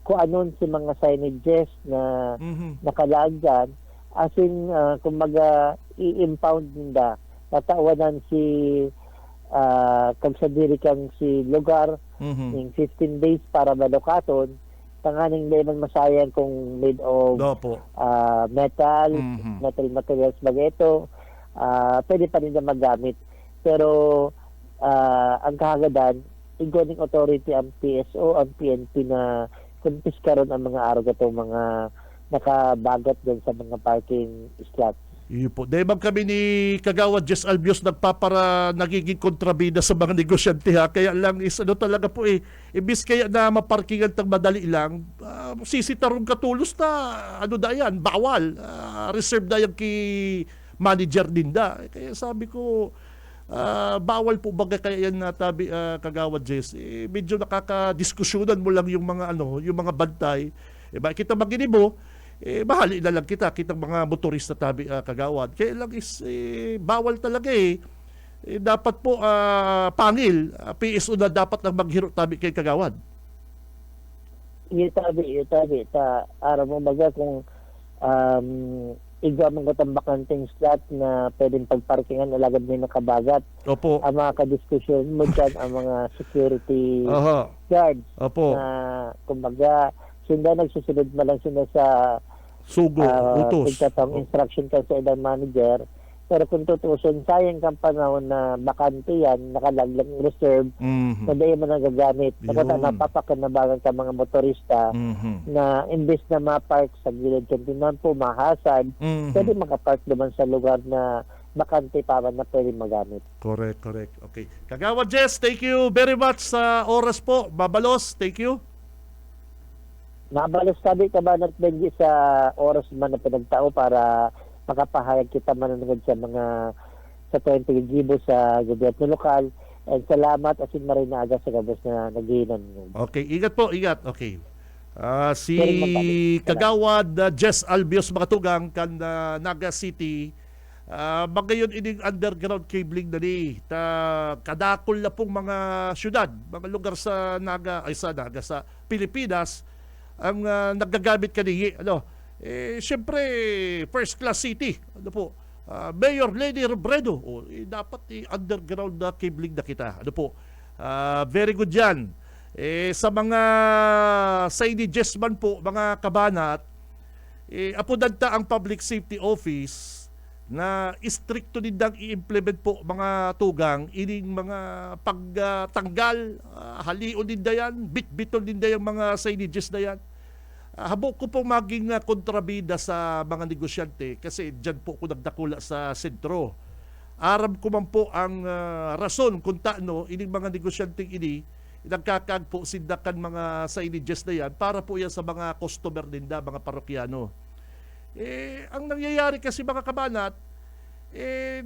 kung anon si mga signages na nakalaan dyan, as in, kumbaga, i-impound nila. Natawanan si kag sa diri kang si lugar Mhm. ning 15 days para malukaton tanganing lemon masayang kung made of Opo. metal, Mhm. metal materials bagay ito, pwede pa rin na magamit. Pero ang kahagadan, igawing authority ang PSO, ang PNP na kumpiskaron ang mga araw ito, mga nakabagat dyan sa mga parking slots. Iyo po. Dahil bang kami ni Kagawad Jess Albios nagiging kontrabida sa mga negosyante ha. Kaya lang is ano talaga po ibis kaya na maparkingan tang madali lang, sisitarong katulos na ano da yan, bawal. Reserve da yan kay manager din da. Kaya sabi ko, bawal po baga kaya yan na tabi Kagawad Jess. Medyo nakakadiskusyonan mo lang yung mga yung mga bantay. Bakit kita maginibo? Mahali na lang kitang mga motorista tabi Kagawad. Kaya lang is bawal talaga dapat po pangil PSO na dapat lang maghiro tabi kay Kagawad. Itabi, araw mo baga kung igwa mong katambakanting slot na pwedeng pagparkingan alagad may nakabagat. Opo. Ang mga kadiskusyon mo dyan, ang mga security Aha. guards Opo. na kumbaga sila nagsusunod na lang sila sa Sugo, utos. pagkatang instruction ka sa ilang manager. Pero kung tutusin, sayang kang panahon na bakante yan, nakalaglang reserve, Mhm. na dahil mo nagagamit. Tapos Yun. napapakanabagan ka mga motorista Mhm. na imbes na ma-park sa gilid kantinan po, mahasad, Mhm. pwede makapark naman sa lugar na bakante pa man na pwede magamit. Correct. Okay. Kagawad Jess, thank you very much sa oras po. Babalos, thank you. Nabalos sabi ka ba Benji sa oras man na pinagtao para makapahayag kita manunod sa mga sa 20 gibo sa gobyerno lokal. And salamat asin marin na aga sa gabos na naghihinan. Okay, ingat po, ingat. Okay. Si Very much. Kagawad Jess Albios Makatugang kan Naga City. Magayon ining underground cabling na ni kadakol na pong mga syudad, mga lugar sa Naga sa Pilipinas ang nagagamit kanini syempre first class city po Mayor Leni Robredo dapat underground na cabling na kita very good yan sa mga signages man po mga kabanat apodanta ang Public Safety Office na istrikto nindang i-implement po mga tugang ining mga pagtanggal halion ninda yan bitbiton ninda yung mga signages na yan. Habok ko pong maging kontrabida sa mga negosyante kasi dyan po ko nagdakula sa sentro. Aram ko man po ang rason kung taano ining mga negosyante ini nagkakag po sindakan mga signages na yan para po yan sa mga customer ninda, mga parokyano. Ang nangyayari kasi mga kabanat,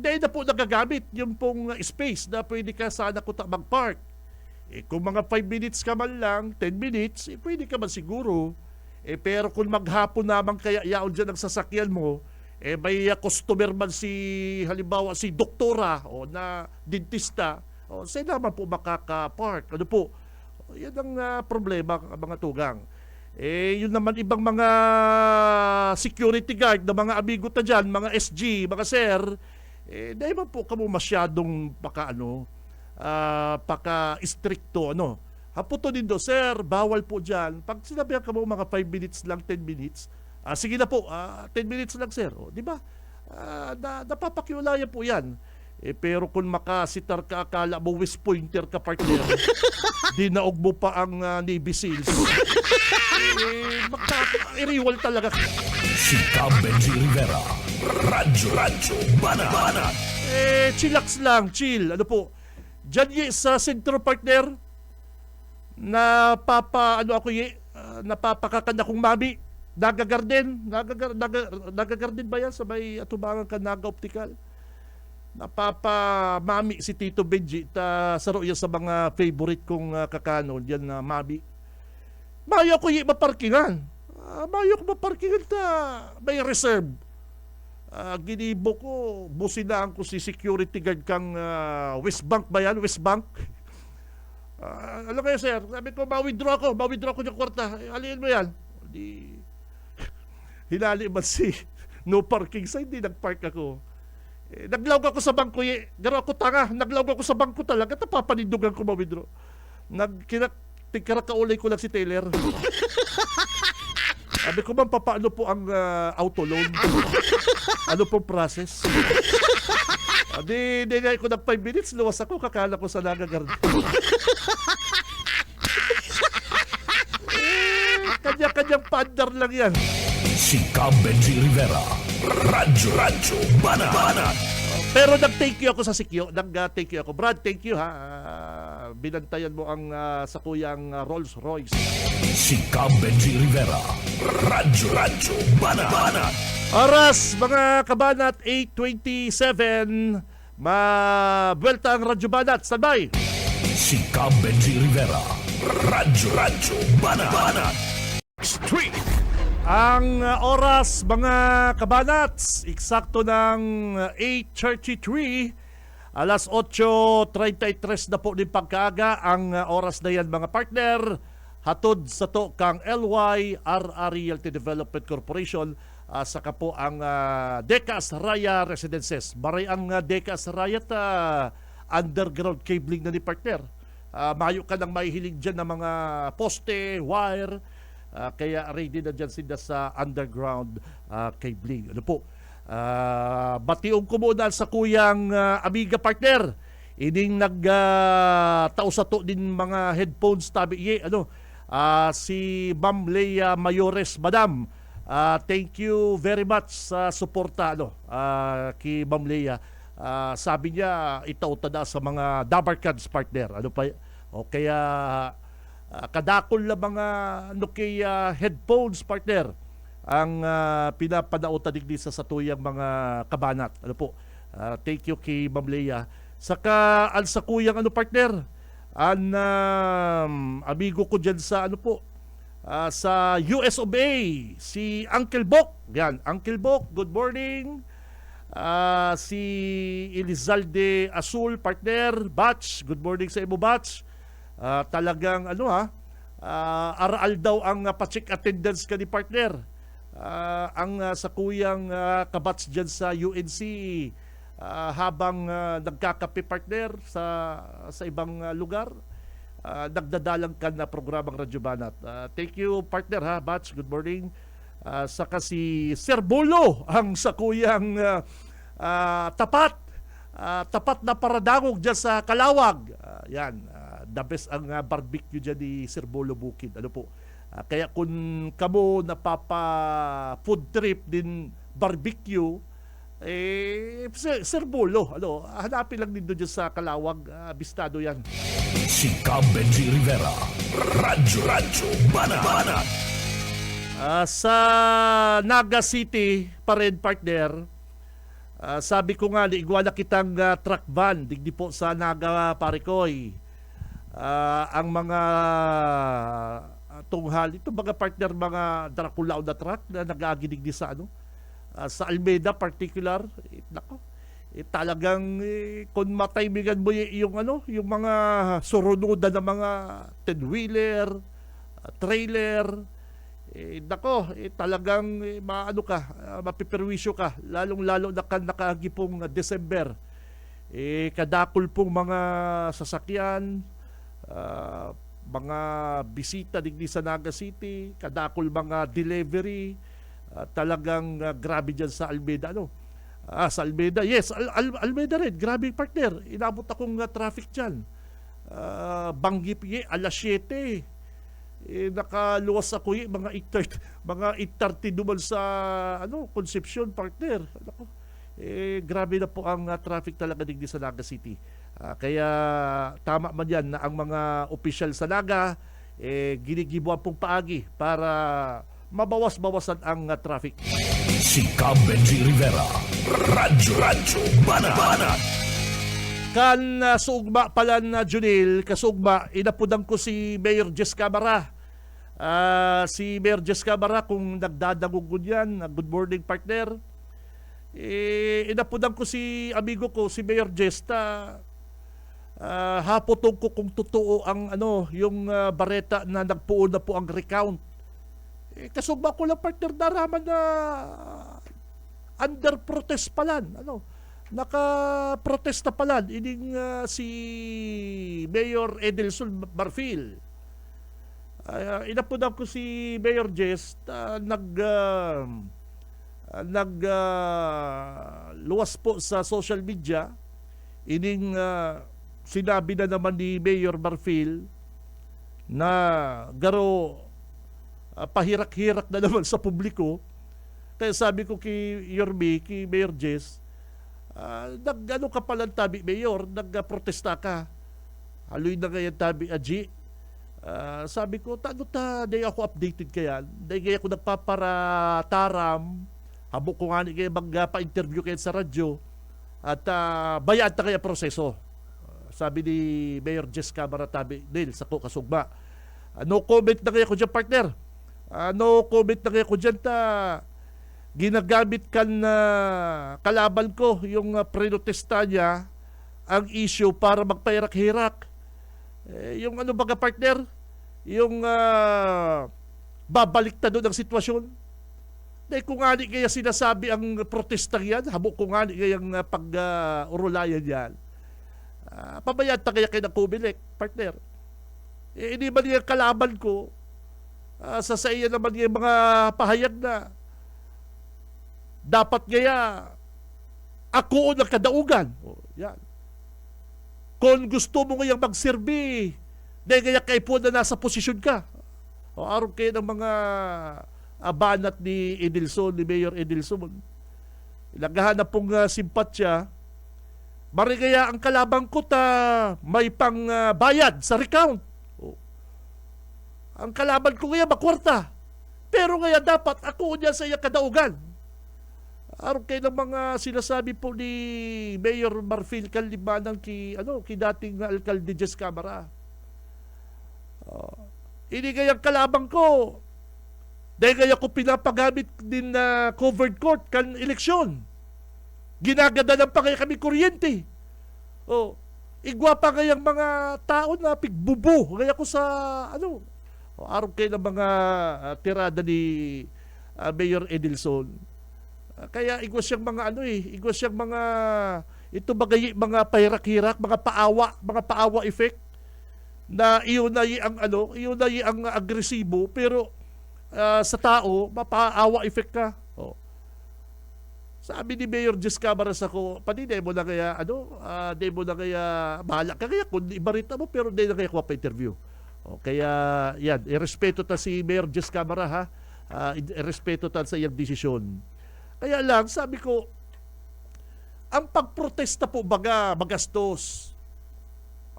dahil na po nagagamit yung pong space na pwede ka sana kuta mag-park. Kung mga 5 minutes ka man lang, 10 minutes, pwede ka man siguro. Pero kung maghapon naman kaya yaon dyan ang sasakyan mo, may customer man halimbawa si doktora o na dentista, sila naman po makaka-park. Yan ang problema mga tugang. Yun naman ibang mga security guard na mga amigo ta dyan, mga SG, mga sir, dahil man po kamo masyadong paka-stricto, Haputo din sir, bawal po dyan. Pag sinabihan ka mo mga 5 minutes lang, 10 minutes, sige na po, 10 minutes lang sir. Di ba? Napapakiulayan po yan. Pero kung makasitar ka, akala mo West Pointer ka partner, dinaog mo pa ang Navy Seals. Iriwal talaga. Si Benji Rivera. Radyo Banat. Chillax lang, chill. Diyan sa sentro partner, napapakakan akong mami. Nagagarden ba yan sa may atubangan ka Naga Optical? Napapamami si Tito Benji saro yan sa mga favorite kong kakanon yan na mami. Mayo ko maparkingan. Mayo ko maparkingan may reserve. Ginibo ko, businaan ko si security guard kang West Bank ba yan? West Bank? Alam kayo sir, sabi ko ma-withdraw ko yung kwarta. Aliin mo yan. Hinali man si no parking sign, hindi nag-park ako. Naglawag ako sa bangko, garo ako tanga, naglawag ako sa bangko talaga, napapanindugan ko ma-withdraw. Tigkarakaulay ko lang si Taylor. Sabi ko, ma'am, paano po ang auto loan? Ano pong process? Di nga ko ng 5 minutes, luwas ako, kakala ko sa Nagagarden. Kanya-kanyang pandar lang yan. Si Cam Benji Rivera. Radyo Banat. Pero nag-thank you ako sa Sikyo. Nag-thank you ako. Brad, thank you ha. Binantayan mo ang sakuyang Rolls Royce. Si Cam Benji Rivera. Radyo Banat. Oras, mga kabanat, 8:27. Mabuelta ang Radyo Banat. Standby. Si Cam Benji Rivera. Radyo Banat. Extreme. Ang oras, mga kabanats, eksakto ng 8:33, alas 8:33 na po din pagkaaga. Ang oras na yan, mga partner, hatod sa to kang LYRR Realty Development Corporation, saka po ang Decas Raya Residences. Maray ang Decas Raya underground cabling na ni partner. Mayo ka nang mahihilig dyan ng mga poste, wire, kaya ready na dyan sila sa underground cabling. Ano po? Bationg ko muna sa kuyang amiga partner. Ining nagtao sa to din mga headphones tabi. Si Ma'am Leia Mayores, Madam. Thank you very much sa suporta kay Ma'am Leia. Sabi niya itauta na sa mga Dabarkads partner. Ano pa? O kaya kadakol na mga Nokia headphones partner ang pinapanauta digdi sa satuyang mga kabanat. Ano po? Thank you kay Ma'am Leia. Saka ang sakuyang partner, ang amigo ko dyan sa sa US of A, si Uncle Bok. Yan, Uncle Bok, good morning. Si Elizalde Azul partner, Batch, good morning sa imo Batch. Talagang aral daw ang pa-check attendance ka ni partner. Ang sakuyang kabats dyan sa UNC habang nagkakape partner sa ibang lugar, nagdadalang ka na programang Radyo Banat. Thank you partner ha, Batch, good morning. Saka si Sir Bolo, ang sakuyang tapat na paradangog dyan sa Kalawag. Yan, the best ang barbecue dyan ni Sir Bolo Bukid. Ano po? Kaya kung kamo napapa food trip din barbecue, Sir Bolo, hanapin lang din doon sa Kalawag. Bistado yan. Si Cam Benji Rivera. Radyo Banat. Sa Naga City pa rin partner, sabi ko nga, liigwala kitang truck van, digdi po sa Naga Parikoy. Ang mga tunghal, ito mga partner, mga Dracula na truck na nag-aaginig sa sa Almeida particular, talagang kung matimingan mo yung mga surunudan ng mga 10-wheeler, trailer, talagang mapiperwisyo ka, lalong-lalo na nakagipong December. Kadakol pong mga sasakyan, mga bisita digdi sa Naga City, kadakol mga delivery, talagang grabe dyan sa Almeida. Sa Almeida, yes, Almeida rin, grabe partner. Inabot akong traffic dyan. Banggip alas 7. Nakaluwas ako mga 8:30 duman sa Concepcion partner. Grabe na po ang traffic talaga digdi sa Naga City. Kaya tama man yan na ang mga opisyal sa Naga ginigibuan pong paagi para mabawas-bawasan ang traffic. Si Cam Benji Rivera. Radyo Banat. Kan suugma pala na Junil, kasugma, inapudan ko si Mayor Jess Camara. Si Mayor Jess Camara, kung nagdadagugod yan, good morning partner. Inapudan ko si amigo ko, si Mayor Jess, hapotong ko kung totoo ang yung bareta na nagpuon na po ang recount. Kasugma ko lang partner, naraman na under protest pa lang. naka-protesta pala ining si Mayor Edelson Barfil. Inapunan ko si Mayor Jess, luwas po sa social media. Ining sinabi na naman ni Mayor Barfil na garo pahirak-hirak na naman sa publiko. Kaya sabi ko kay Yorme, kay Mayor Jess, nag-ano ka palang tabi, Mayor, nag-protesta ka. Haloy na ngayon tabi, Aji. Sabi ko, di ako updated kaya. Di ako nagpaparataram. Habok ko nga kaya magpa-interview kayo sa radyo. At bayaan ta kaya proseso. Sabi ni Mayor Jess Camara tabi, Dale, sa kasugba. No comment na kaya ko dyan, partner. No comment na kaya ko dyan, ginagamit kan kalaban ko yung protesta niya ang issue para magpahirak-hirak. Yung ano baga, partner, yung babalik na doon ang sitwasyon. Dahil kung nga kaya sinasabi ang protestang yan, habok kung nga kayang pag-urulayan yan, pabayad na kaya kayo ng kumilik, partner. Hindi ba niya kalaban ko, sa iya naman yung mga pahayag na dapat kaya ako ang kadaugan. Yan. Kung gusto mo ngayang magserbi, dahil kaya kayo po na nasa posisyon ka. Araw kayo ng mga banat ni Edelson, ni Mayor Edelson. Naghahanap pong simpatsya. Marigaya ang kalabang ko may pang bayad sa recount. Ang kalaban ko kaya makwarta. Pero kaya dapat ako niya sa iya kadaugan. Araw kayo ng mga sinasabi po ni Mayor Barfil Kalibanang ki dating alkalde Jess Camara. Hindi kaya kalabang ko. Dahil kaya ko pinapagamit din na covered court kan eleksyon. Ginagadalan pa kaya kami kuryente. Igwa pa kayang mga tao na pigbubo. Kaya ko sa araw kayo ng mga tirada ni Mayor Edelson. Kaya igwa siyang mga igwa siyang mga ito bagay mga pahirak-hirak, mga paawa effect na iyon na ang agresibo pero sa tao mapaawa effect ka. Sabi ni Mayor Jess Camara sa ko, demo na kaya demo na kaya bahala ka kaya kung ibarita mo pero di na kaya ko pa-interview. Kaya yan, irespeto ta si Mayor Jess Camara ha. Irespeto ta sa iyang desisyon. Kaya lang, sabi ko, ang pagprotesta po baga magastos.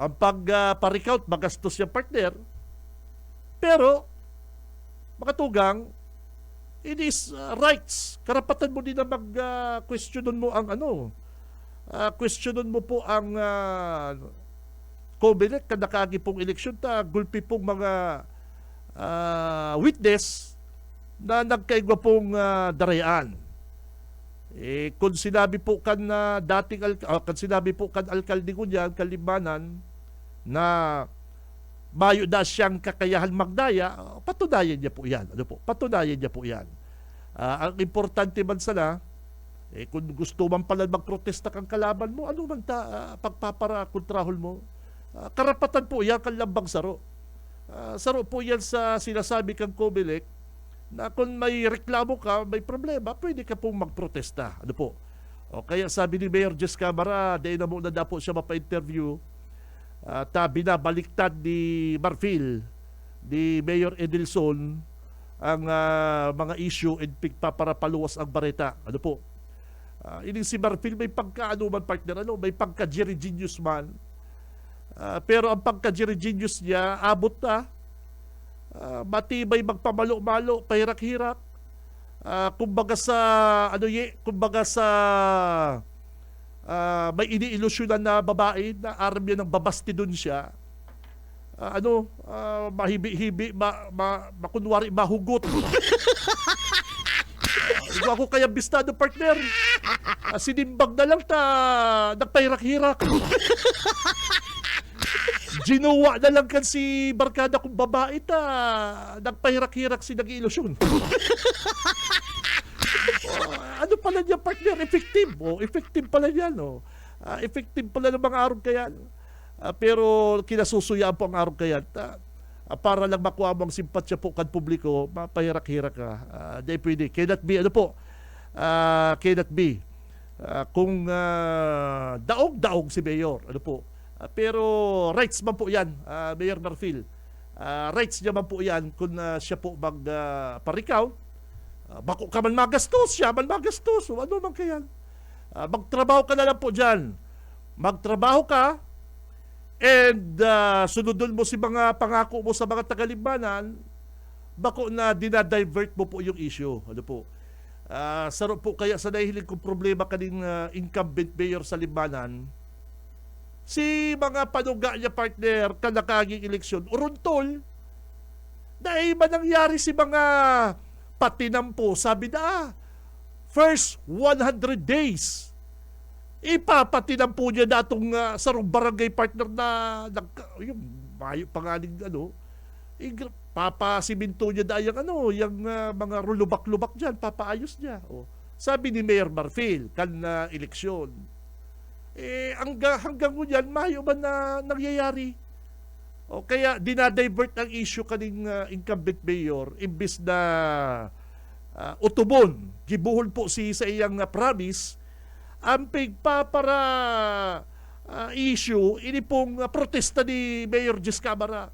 Ang pagpa-recount magastos yung partner. Pero, makatugang, it is rights. Karapatan mo din na questionon mo ang questionon mo po ang Comelec na nakagi pong eleksyon gulpi pong mga witness na nagkaigwa pong darayaan. Kung sinabi po kan sinabi po kan alkalde ko diyan Kalibanan na mayo na siyang kakayahan magdaya, patunayan niya po 'yan. Patunayan niya po 'yan. Ang importante man sana kung gusto man pala magprotesta kang kalaban mo, ano man pagpapara kontrahol mo, karapatan po 'yan kan lambang saro. Saro po 'yan sa sinasabi kang Comelec na kung may reklamo ka, may problema, pwede ka pong magprotesta. Kaya sabi ni Mayor Jess Camara, dahil na muna na po siya mapa-interview, binabaliktad ni Barfil, ni Mayor Edelson, ang mga issue and pagpaparapaluwas ang bareta. Ining si Barfil may pagka-man partner, may pagka-Jerry Genius man. Pero ang pagka-Jerry Genius niya, abot na, matibay magpamalo-malo, pahirak-hirak. Kumbaga sa may iniilusyonan na babae na army ng babasti dun siya. Mahibi-hibi, makunwari, mahugot. Ako kaya bistado partner. Sinimbag na lang nagpahirak-hirak. Ginawa na lang kan si barkada kong babae nagpahirak-hirak si nag-ilusyon. Ano pala niya, partner? Effective. Effective pala yan. Effective pala ng mga arog kayan. Pero kinasusuyan po ang arog kayan. Para lang makuha mo ang simpatsya po kan publiko, mapahirak-hirak ka. Di pwede. Cannot be, ano po? Cannot be. Kung daog-daog si Mayor, ano po? Pero rights man po yan, Mayor Marfil. Rights niya man po yan kung siya po mag-recount. Bako ka man magastos, siya man magastos. Ano man kayan? Magtrabaho ka na lang po dyan. Magtrabaho ka and sunodon mo si mga pangako mo sa mga tagalibanan, bako na dinadivert mo po yung issue. Ano po? Saro po kaya sa nahihiling kong problema kaning incumbent mayor sa Libanan, si mga panuga niya, partner, kanakaging eleksyon, uruntol, dahil man nangyari si mga patinampo, sabi na, first 100 days, ipapatinampo niya na itong sarong barangay partner na, yung mayo pangaling, papasiminto niya na yung mga rulubak-lubak dyan, papaayos niya. Sabi ni Mayor Marfil, kan eleksyon, hanggang yan, mayo ba na nangyayari? Kaya dinadivert ang issue kaning incumbent mayor, imbis na utubon, gibuhol po sa iyang promise, ang pigpapara issue, ini pong protesta ni Mayor Jess Camara.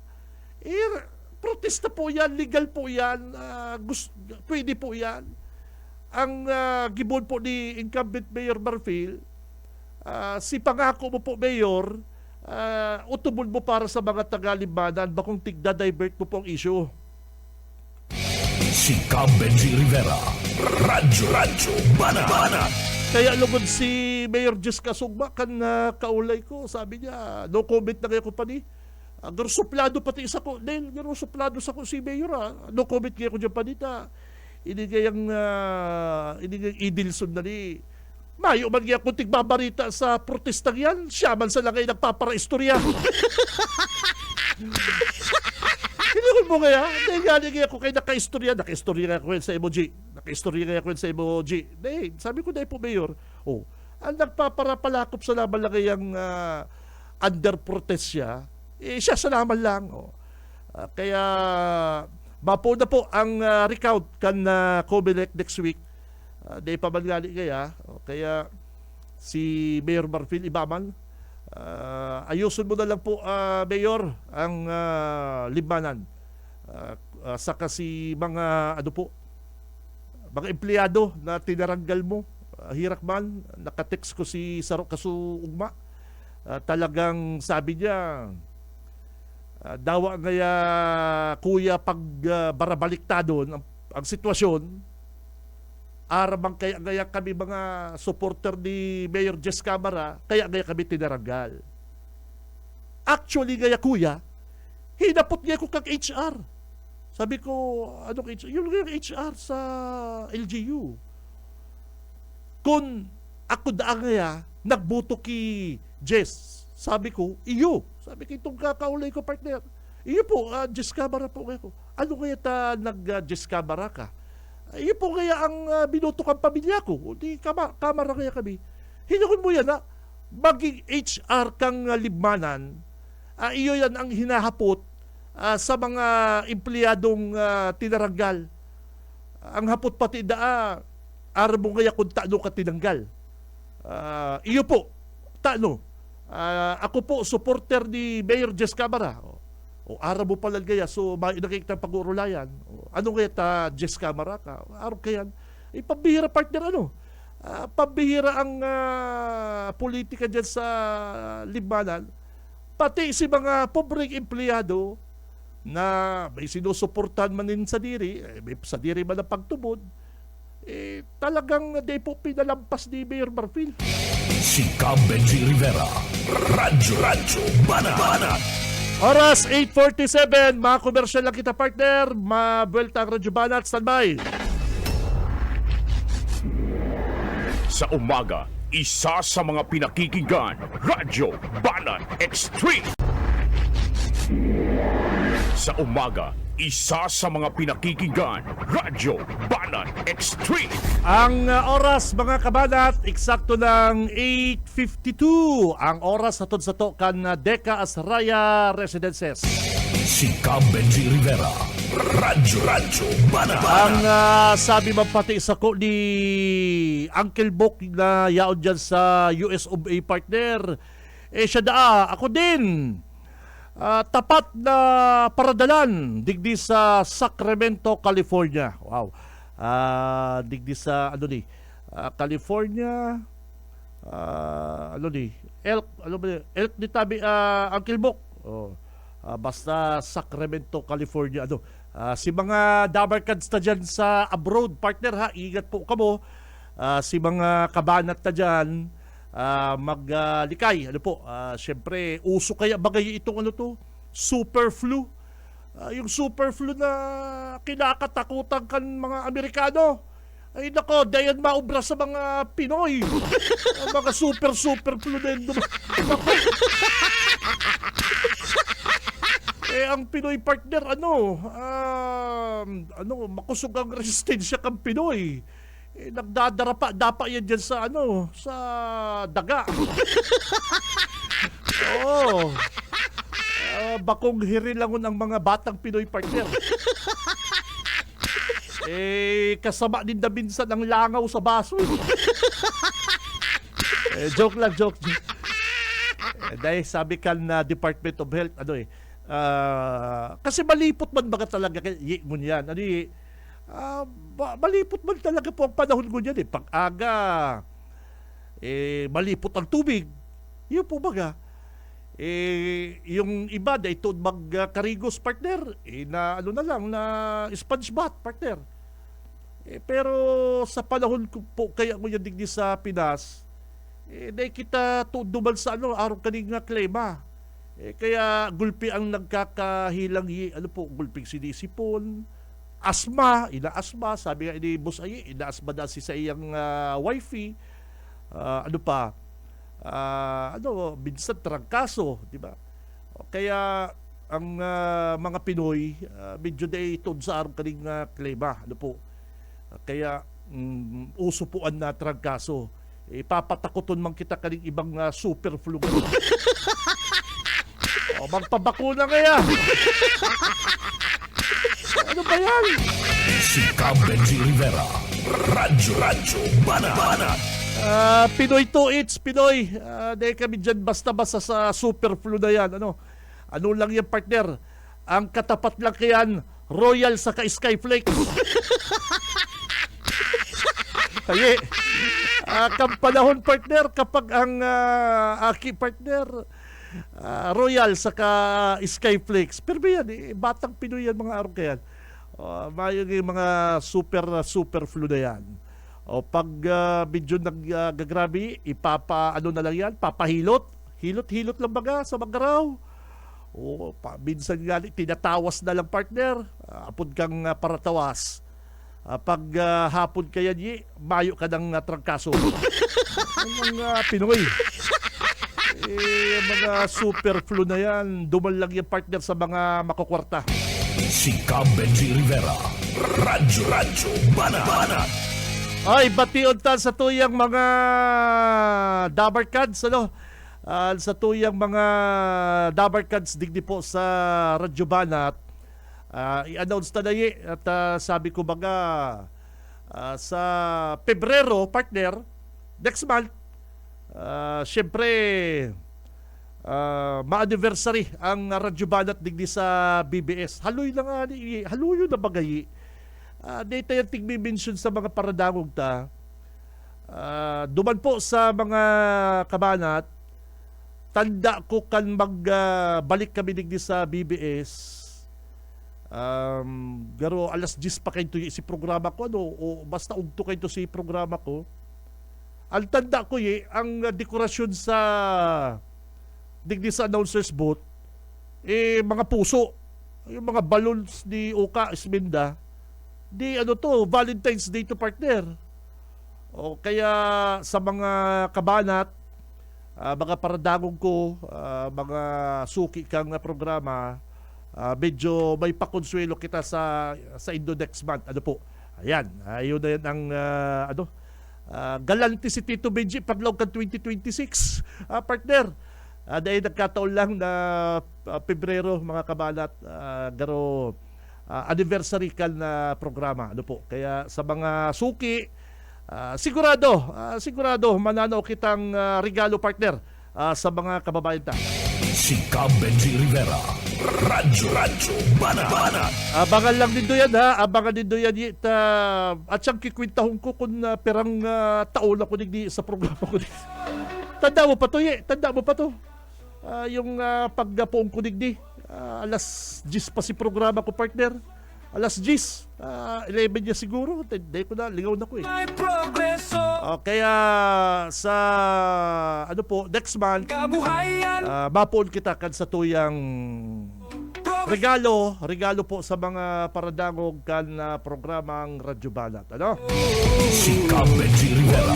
Protesta po yan, legal po yan, pwede po yan. Ang gibuhol po ni incumbent Mayor Marfil, si pangako mo po, Mayor, utubol mo para sa mga taga-Libanan, bakong tigda-divert mo pong issue. Si Cam Benji Rivera, Radyo Banat. Kaya lugod si Mayor Jess Kasugba kan kaulay ko, sabi niya, no comment na kayo ko pa ni. Suplado pati isa ko, dahil suplado sa ko si Mayor, no comment kayo ko dyan pa nita. Inigayang idilson na ni. Mayo man kaya kung tigbabarita sa protestang yan, siya man sa langay nagpapara-istorya. Hinihon mo kaya? Dahil nga ako kayo naka-istorya nga ako sa emoji. Dahil, sabi ko dahil po, Mayor, ang nagpaparapalakop sa laban lang yung under protest siya, siya sa naman lang. Kaya, mapo na po ang recount kan Comelec next week. Dahil pa man gali kaya si Mayor Marfil Ibaman, ayusin mo na lang po, Mayor, ang Libanan. Saka si mga mga empleyado na tinaranggal mo, hirak man, nakatext ko si Saro Kasuugma, talagang sabi niya, dawa ngaya kuya pag barabaliktado ang sitwasyon, arabang kaya kami mga supporter ni Mayor Jess Camara, kaya kami tinaranggal. Actually, kuya, hinapot niya ko kag HR. Sabi ko, anong HR? Yung HR sa LGU. Kung ako daan nagbuto ki Jess, sabi ko, iyo. Sabi ko, itong kakaulay ko, partner. Iyo po, Jess Camara po kayo. Ano kaya nag-Jess Camara ka? Iyo po kaya ang binoto kang pamilya ko. Di kamara kaya kami. Hinahon mo yan maging HR kang Libmanan. Iyo yan ang hinahapot sa mga empleyadong tinaranggal. Ang hapot pati araw mo kaya kung taano ka tinanggal. Iyo po, taano. Ako po, supporter ni Mayor Jess Camara. Araw mo pala kaya, so nakikita ang pag-uurulayan. Ano kaya Jess Camara ka? Araw kaya, pambihira partner pambihira ang politika dyan sa Libanan. Pati si mga pobreng empleyado na may sinusuportahan man din sa diri, may sa diri man ang pagtubod, talagang di po pinalampas ni Mayor Marfil. Si Cam Benji Rivera, Radyo Banat. Oras 8:47, mga komersyal lang kita, partner. Mabuelta ang Radyo Banat, standby. Sa umaga, isa sa mga pinakikinggan, Radyo Banat Extreme. Sa umaga, Isa sa mga pinakikinggan, Radyo Banat Extreme. Ang oras mga kabanat, eksakto ng 8:52. Ang oras hatod sa to kan Deka Asraya Residences. Si Cam Benji Rivera. Radyo Banat. Ang sabi man pati sa ko ni Uncle Bok na yaon dyan sa US of A partner, siya ako din. Tapat na paradalan digdi sa Sacramento, California. Wow. Digdi sa California. Elk ni tabi Uncle Bok. Basta Sacramento, California. Si mga dabarkads na dyan sa abroad, partner ha, ingat po kamo. Si mga kabanat na dyan, maglikay. Siyempre, uso kaya bagay itong super flu. Yung super flu na kinakatakutan kan mga Amerikano. Ay nako, dayan maubra sa mga Pinoy. Mga super flu na yun. Ang Pinoy partner, makusog ang resistensya kang Pinoy. Nagdadarapa yan dyan sa sa daga. Oo. Bakong hirilangon ang mga batang Pinoy partner. Kasama din na minsan ang langaw sa baso. Joke lang. Dahil sabi ka na Department of Health, kasi malipot man baga talaga mo yan. Malipot man talaga po ang panahon ko yan. Pag-aga, malipot ang tubig. Yun po baga. Yung iba, ito mag-karigos partner. Na sponge bath partner. Pero sa panahon ko po, kaya ko yan digdi sa Pinas, dahil kita duman sa araw kaning klima. Kaya gulpi ang nagkakahilang gulping sinisipon, asma, ina-asma, sabi nga ni Boss Aye, ina-asma na si sa iyang wifey, minsan trangkaso, di ba? Kaya ang mga Pinoy, medyo day itod sa araw kaning klima, kaya uso po ang trangkaso. Ipapatakoton man kita kaning ibang super flu. Magpabakuna kaya. Ano ba yan? Si Cam Benji Rivera. Radyo Banat. Pinoy to it's Pinoy. Dahil kami dyan basta-basta sa super flu na yan. Ano lang yan partner? Ang katapat lang kayan, Royal saka Skyflakes. Kaya, kampanahon partner, kapag ang aki partner, Royal saka Skyflakes. Pero yan, batang Pinoy yan mga araw kayan. Yung mga super flu na yan. Pag medyo nagagrabe, na lang yan, papahilot. Hilot lang baga sa magaraw. Minsan nga, tinatawas na lang partner. Apod kang paratawas. Pag hapon ka yan, mayo ka ng trangkaso. Ang mga Pinoy. Mga super flu na yan, duman lang yung partner sa mga makukwarta. Si Cam Benji Rivera. Radyo Banat. Ay, bation ta sa tuyang mga dabarkads, sa tuyang mga dabarkads digdi po sa Radyo Banat. I-announce na at sabi ko baga sa Pebrero, partner, next month, siyempre, ma-anniversary ang Radyo Banat digdi sa BBS. Haluy na bagay. Dito yung tigmi-mention sa mga paradangog ta. Duman po sa mga kabanat, tanda ko kan magbalik kami digdi sa BBS. Garo alas 10 pa kayo si programa ko, o basta ugto kayo si programa ko. Ang tanda ko ang dekorasyon sa digdi sa announcer's booth, mga puso. Yung mga balloons ni Oka Esminda, Valentine's Day to partner. Kaya sa mga kabanat, mga paradangog ko, mga suki kang programa, medyo may pakonsuelo kita sa Indo next month. Ano po? Ayan, yun na yan ang galante si Tito Benji paglaw kan 2026. Partner, dahil nagkataon lang na Pebrero mga kabalat, garo anniversary kan na programa. Ano po? Kaya sa mga suki, sigurado mananaw kitang regalo partner sa mga kababayan ta. Si Ka Benji Rivera. Radyo Banat. Abangan lang din doon yan ha. Abangan din doon yan. At siyang kikwintahon ko kung perang taon ako digdi sa programa ko. Tanda mo pa to, Tanda mo pa to. Yung pagpuong ko digdi. Alas 10 pa si programa ko, partner. Alas 10. 11 niya siguro. Hindi ko na. Lingaw na ko eh. Kaya sa next month, mapuon kita kan sa tuyang regalo po sa mga paradangog kan programang Radyo Banat. Ano? Si Ka Benji Rivera.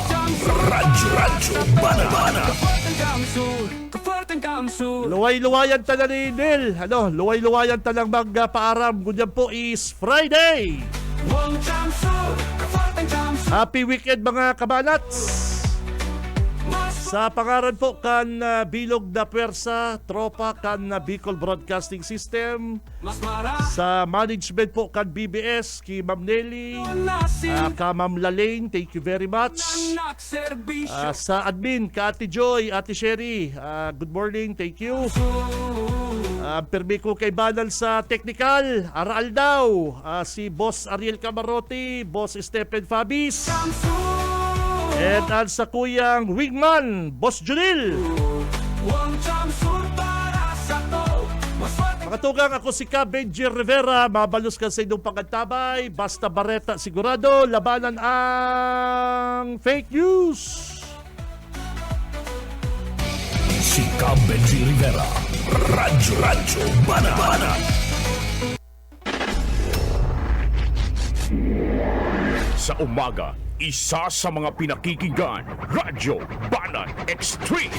Radyo Banat. Luway-luwayan talang ni Nil. Luway-luwayan talang magpaaram. Ganyan po is Friday. Happy weekend mga kabanats. Sa pangaran po kan Bilog na Pwersa, tropa kan Bicol Broadcasting System. Sa management po kan BBS, ki Ma'am Nelly, ka Ma'am Lalaine, thank you very much. Sa admin, ka Ate Joy, Ate Sherry, good morning, thank you. Permi ko kay Banal sa technical, Aral daw, si Boss Ariel Camarote, Boss Stephen Fabis. And sa kuyang wingman, Boss Junil. Mga tugang, ako si Ka Benji Rivera. Mabalos ka sa inyong pagkantabay. Basta bareta sigurado, labanan ang fake news. Si Ka Benji Rivera. Radyo Banat. Sa umaga, isa sa mga pinakikinggan, Radyo Banat Extreme.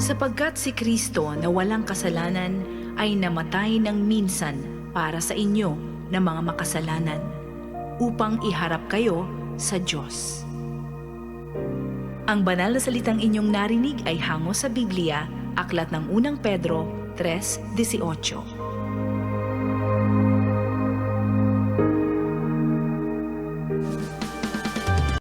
Sapagkat si Kristo na walang kasalanan ay namatay ng minsan para sa inyo na mga makasalanan, upang iharap kayo sa Diyos. Ang banal na salitang inyong narinig ay hango sa Biblia, Aklat ng Unang Pedro 3:18.